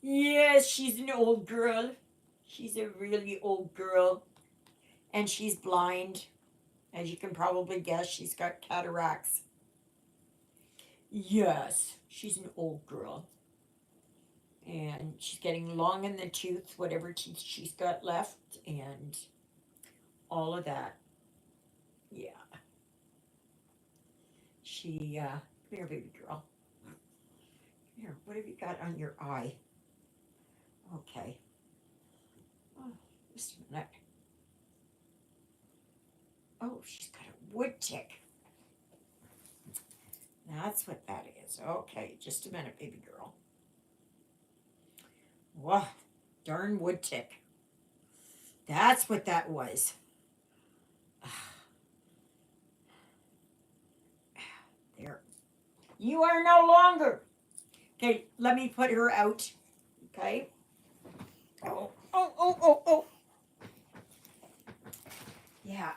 Yes, she's an old girl. She's a really old girl. And she's blind. As you can probably guess, she's got cataracts. Yes, she's an old girl. And she's getting long in the tooth, whatever teeth she's got left, and all of that. Yeah. Come here, baby girl. Come here, what have you got on your eye? Okay. Oh, just a minute. Oh, she's got a wood tick. That's what that is. Okay, just a minute, baby girl. Whoa, darn wood tick. That's what that was. There. You are no longer. Okay, let me put her out. Okay. Oh. Yeah.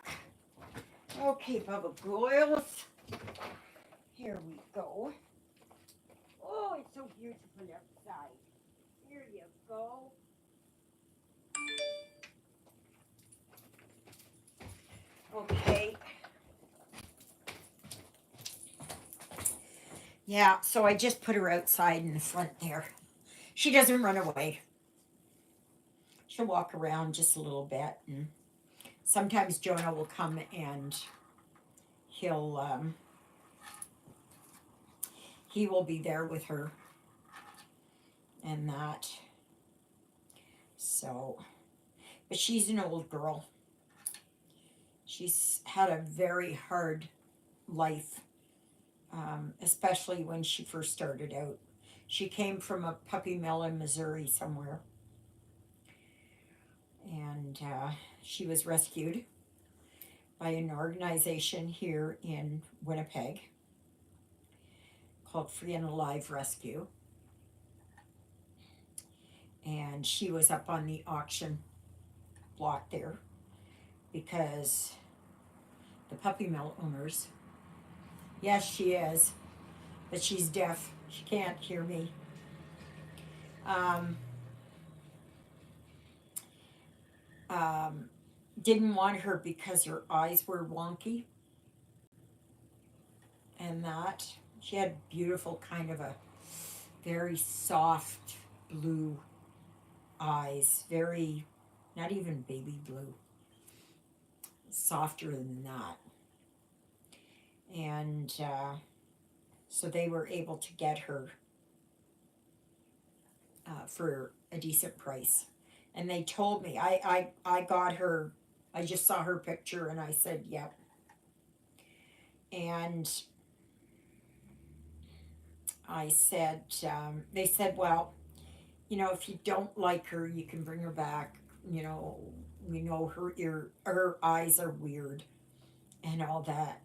Okay, Bubba Goils. Here we go. Oh, it's so beautiful outside. Here you go. Okay. Yeah, so I just put her outside in the front there. She doesn't run away. She'll walk around just a little bit, and sometimes Jonah will come and he'll he will be there with her and that. So, but she's an old girl. She's had a very hard life, especially when she first started out. She came from a puppy mill in Missouri somewhere, and she was rescued by an organization here in Winnipeg called Free and Alive Rescue. And she was up on the auction block there because the puppy mill owners, yes, she is, but she's deaf. She can't hear me. Didn't want her because her eyes were wonky and that. She had beautiful, kind of a very soft blue eyes, very, not even baby blue, softer than that. And so they were able to get her for a decent price. And they told me, I got her, I just saw her picture and I said, yep. And I said, they said, well, you know, if you don't like her, you can bring her back. You know, we know her eyes are weird and all that.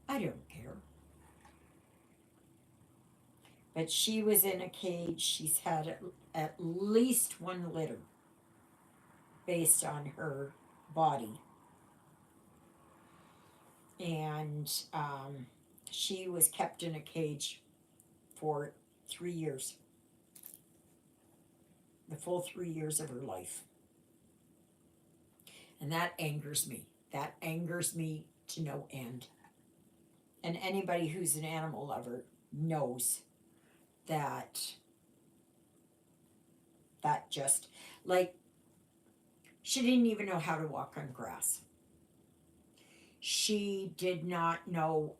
I don't care. But she was in a cage. She's had at least one litter based on her body. And she was kept in a cage for 3 years. The full 3 years of her life. And that angers me. That angers me to no end. And anybody who's an animal lover knows that just, like, she didn't even know how to walk on grass. She did not know,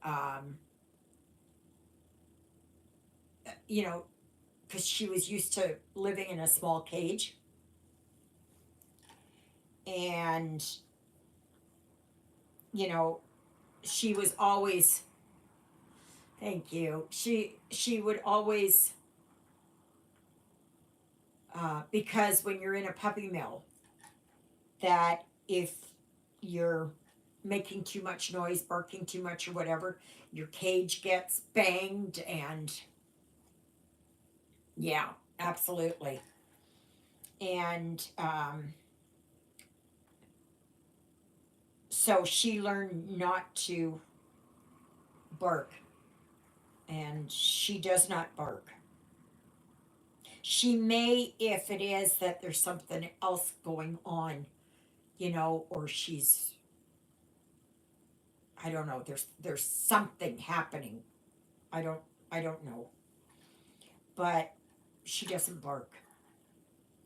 you know, because she was used to living in a small cage. And, you know, she was always, thank you, she would always, because when you're in a puppy mill, that if you're making too much noise, barking too much or whatever, your cage gets banged. And yeah, absolutely. And so she learned not to bark, and she does not bark. She may, if it is that there's something else going on, or she's, I don't know, there's something happening. I don't I don't know. But she doesn't bark.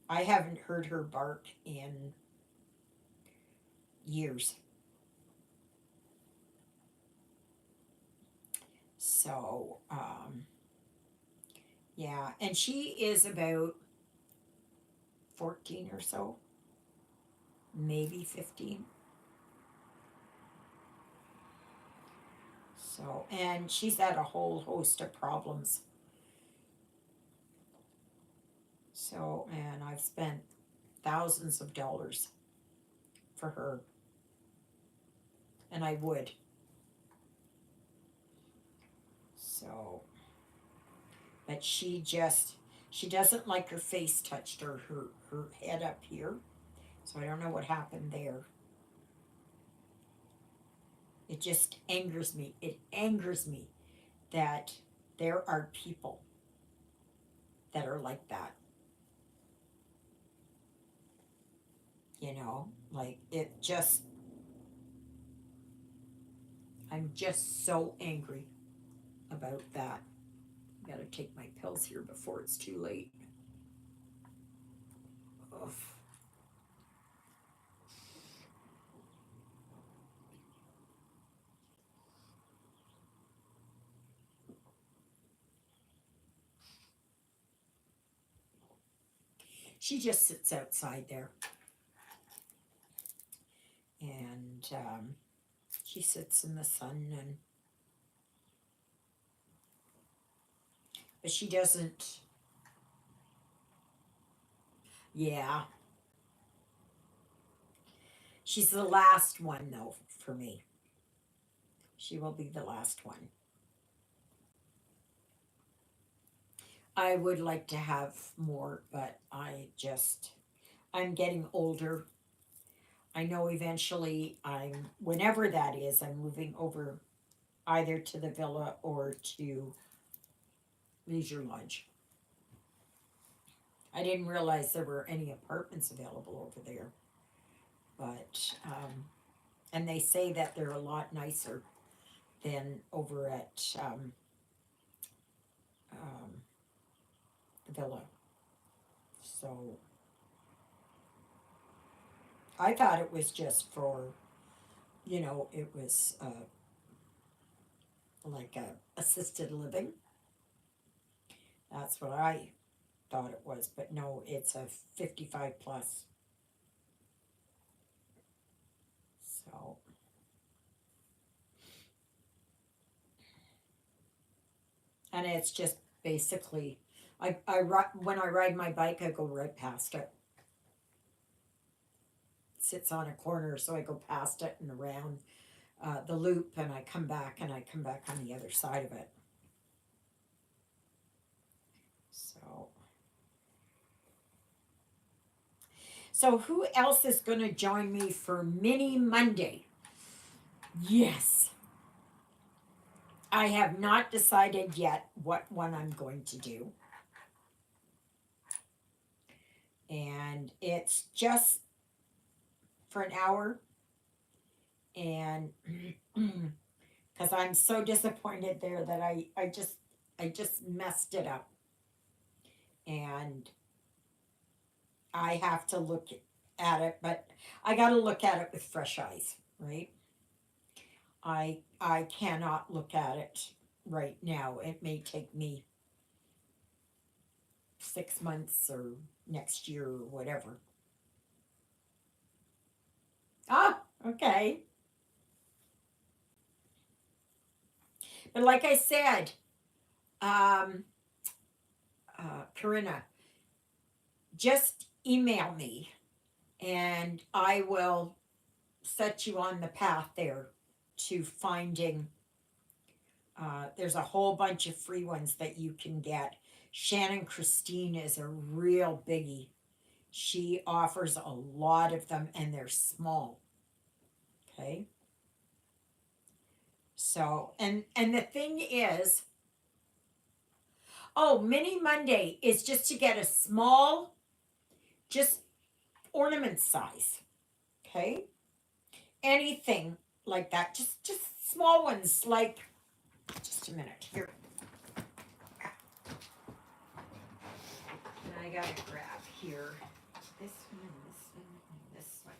I haven't heard her bark in years. So, yeah, and she is about 14 or so, maybe 15. So, and she's had a whole host of problems. So, and I've spent thousands of dollars for her, and I would. So, but she doesn't like her face touched, or her head up here. So I don't know what happened there. It just angers me. It angers me that there are people that are like that. Like it just, I'm just so angry about that. I gotta take my pills here before it's too late. Ugh. She just sits outside there, and she sits in the sun, and but she doesn't. Yeah, she's the last one though for me. She will be the last one. I would like to have more, but I'm getting older. I know eventually whenever that is, I'm moving over either to the villa or to Leisure Lodge. I didn't realize there were any apartments available over there, but, and they say that they're a lot nicer than over at um, the villa. So I thought it was just for, it was like a assisted living. That's what I thought it was, but no, it's a 55 plus. So, and it's just basically, when I ride my bike, I go right past it. It sits on a corner, so I go past it and around the loop, and I come back, and I come back on the other side of it. So, who else is going to join me for Mini Monday? Yes. I have not decided yet what one I'm going to do. And it's just for an hour. And because I'm so disappointed there that I just messed it up. And I have to look at it, but I got to look at it with fresh eyes, right? I cannot look at it right now. It may take me 6 months or next year or whatever. Ah, okay. But like I said, um, Corinna, just email me and I will set you on the path there to finding. There's a whole bunch of free ones that you can get. Shannon Christine is a real biggie. She offers a lot of them and they're small. Okay. So, and the thing is, oh, Mini Monday is just to get a small, just ornament size. Okay. Anything like that. Just small ones like, just a minute here. And I gotta grab here this one and this one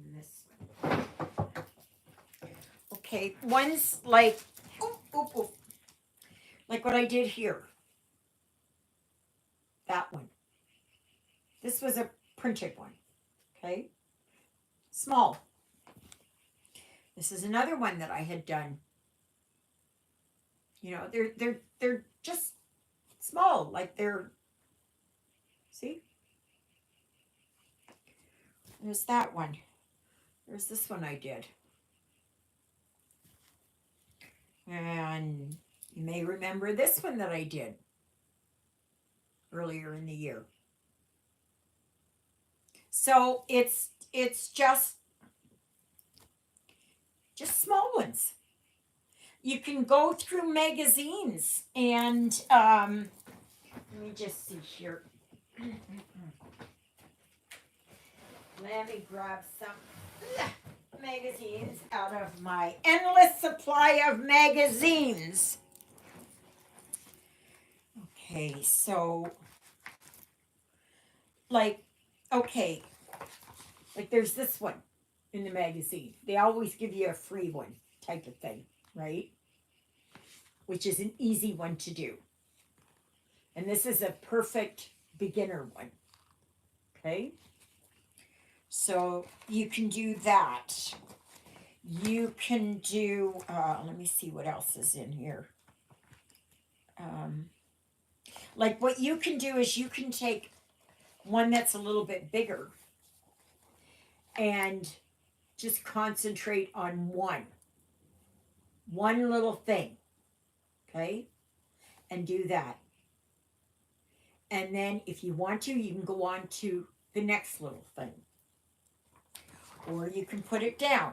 and this one. Okay, and this one. Okay, one's like, like what I did here. That one. This was a printed one. Okay, small. This is another one that I had done. You know, they're just small, like they're, see? There's that one. There's this one I did. And you may remember this one that I did earlier in the year. So it's just small ones. You can go through magazines and let me just see here. Let me grab some magazines out of my endless supply of magazines. Okay, so like, okay, like there's this one in the magazine. They always give you a free one type of thing, right? Which is an easy one to do. And this is a perfect beginner one. Okay? So you can do that. You can do, let me see what else is in here. Like what you can do is you can take one that's a little bit bigger and just concentrate on one little thing. Okay? And do that. And then if you want to, you can go on to the next little thing. Or you can put it down.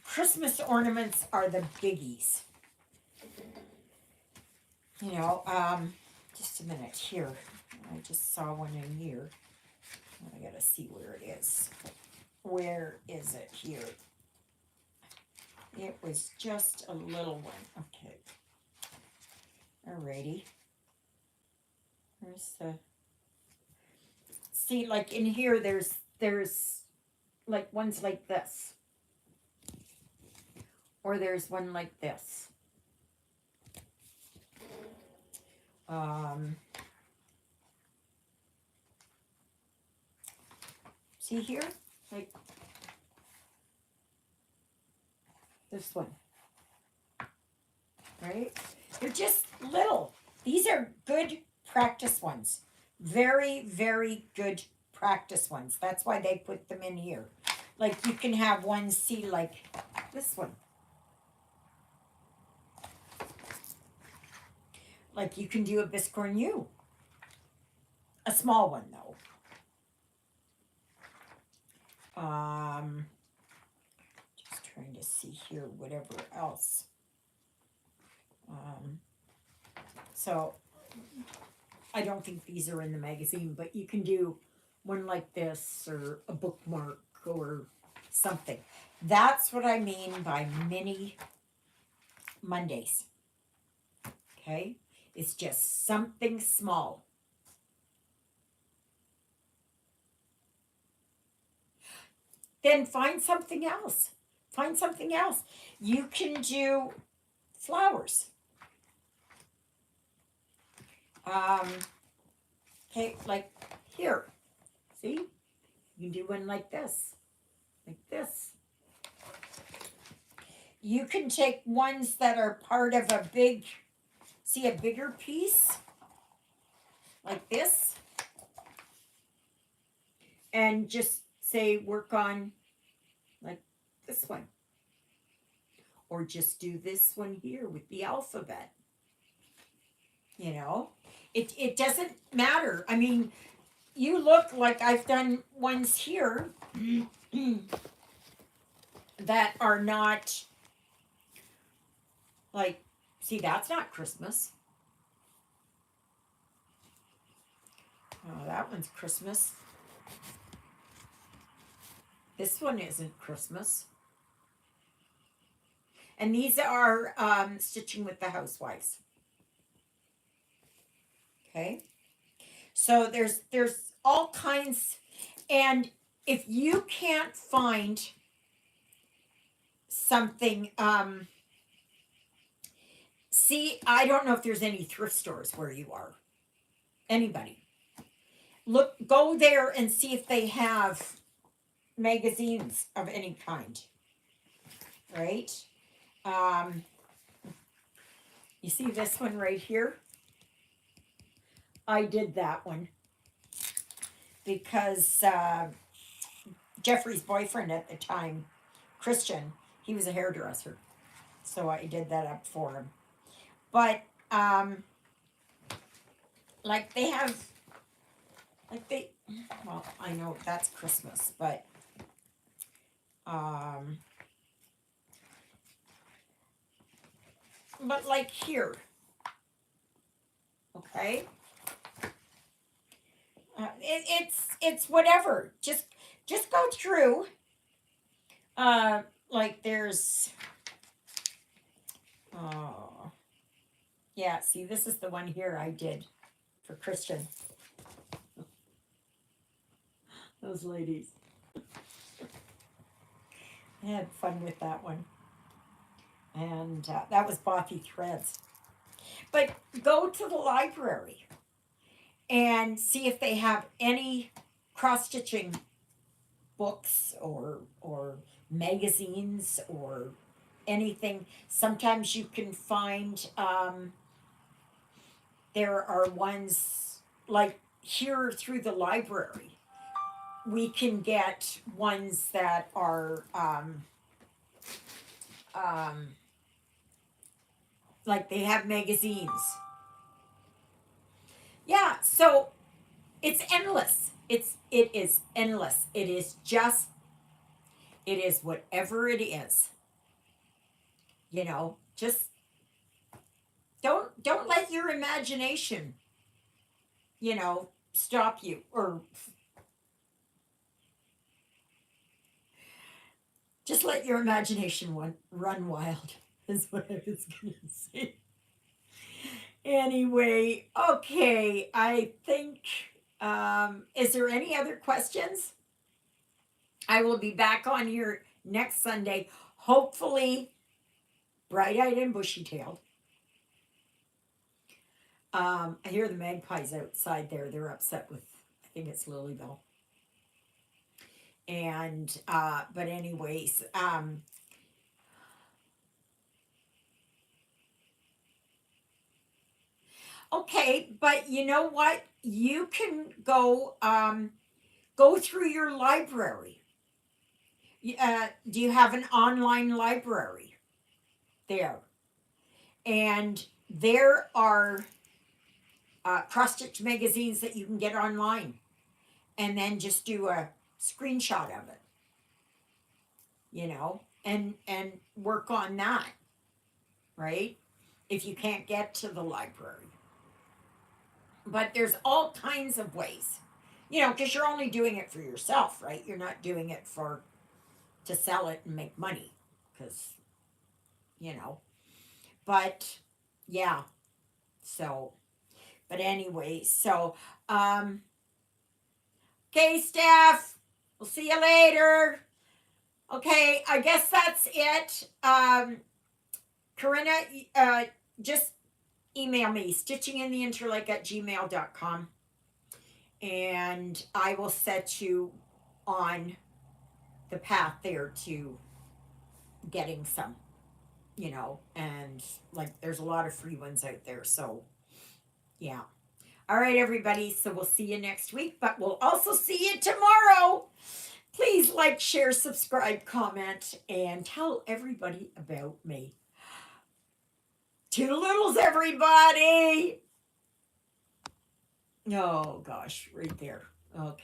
Christmas ornaments are the biggies. You know, just a minute here. I just saw one in here. I gotta see where it is. Where is it here? It was just a little one. Okay. Alrighty. There's the. See, like in here, there's like ones like this. Or there's one like this. See here? Like this one. Right? They're just little. These are good practice ones. Very, very good practice ones. That's why they put them in here. Like you can have one, see, like this one. Like you can do a biscornu. A small one though. Just trying to see here, whatever else. So I don't think these are in the magazine, but you can do one like this or a bookmark or something. That's what I mean by mini Mondays. Okay? It's just something small. Then find something else. Find something else. You can do flowers. Okay, like here. See? You can do one like this. Like this. You can take ones that are part of a big, see a bigger piece? Like this. And just say work on like this one. Or just do this one here with the alphabet. You know? It doesn't matter. I mean, you look like I've done ones here that are not like, see, that's not Christmas. Oh, that one's Christmas. This one isn't Christmas. And these are stitching with the housewives. Okay. So there's all kinds, and if you can't find something, see, I don't know if there's any thrift stores where you are. Anybody. Look, go there and see if they have magazines of any kind. Right? You see this one right here? I did that one because Jeffrey's boyfriend at the time, Christian, he was a hairdresser. So I did that up for him. But like they have, like they, well, I know that's Christmas, but like here, okay, it's whatever. Just go through. Like there's, oh, yeah. See, this is the one here I did for Christian. Those ladies. I had fun with that one. And that was Bothy Threads. But go to the library and see if they have any cross-stitching books or magazines or anything. Sometimes you can find, there are ones like here through the library. We can get ones that are like they have magazines. Yeah, so it's endless. It is endless. It is whatever it is. You know, just don't let your imagination, stop you or just let your imagination run wild, is what I was going to say. Anyway, okay, I think, is there any other questions? I will be back on here next Sunday, hopefully bright-eyed and bushy-tailed. I hear the magpies outside there. They're upset with, I think it's Lilybell. And, but anyways, okay, but you know what? You can go through your library. Do you have an online library there? And there are cross-stitch magazines that you can get online, and then just do a screenshot of it, and work on that, right? If you can't get to the library. But there's all kinds of ways, because you're only doing it for yourself, right? You're not doing it to sell it and make money, because, but yeah, so, but anyway, so, okay, staff, we'll see you later. Okay, I guess that's it. Corinna, just email me, stitchingintheinterlake@gmail.com, and I will set you on the path there to getting some, and like there's a lot of free ones out there. So, yeah. All right, everybody. So we'll see you next week, but we'll also see you tomorrow. Please like, share, subscribe, comment, and tell everybody about me. Toodle-oodles, everybody. Oh, gosh, right there. Okay.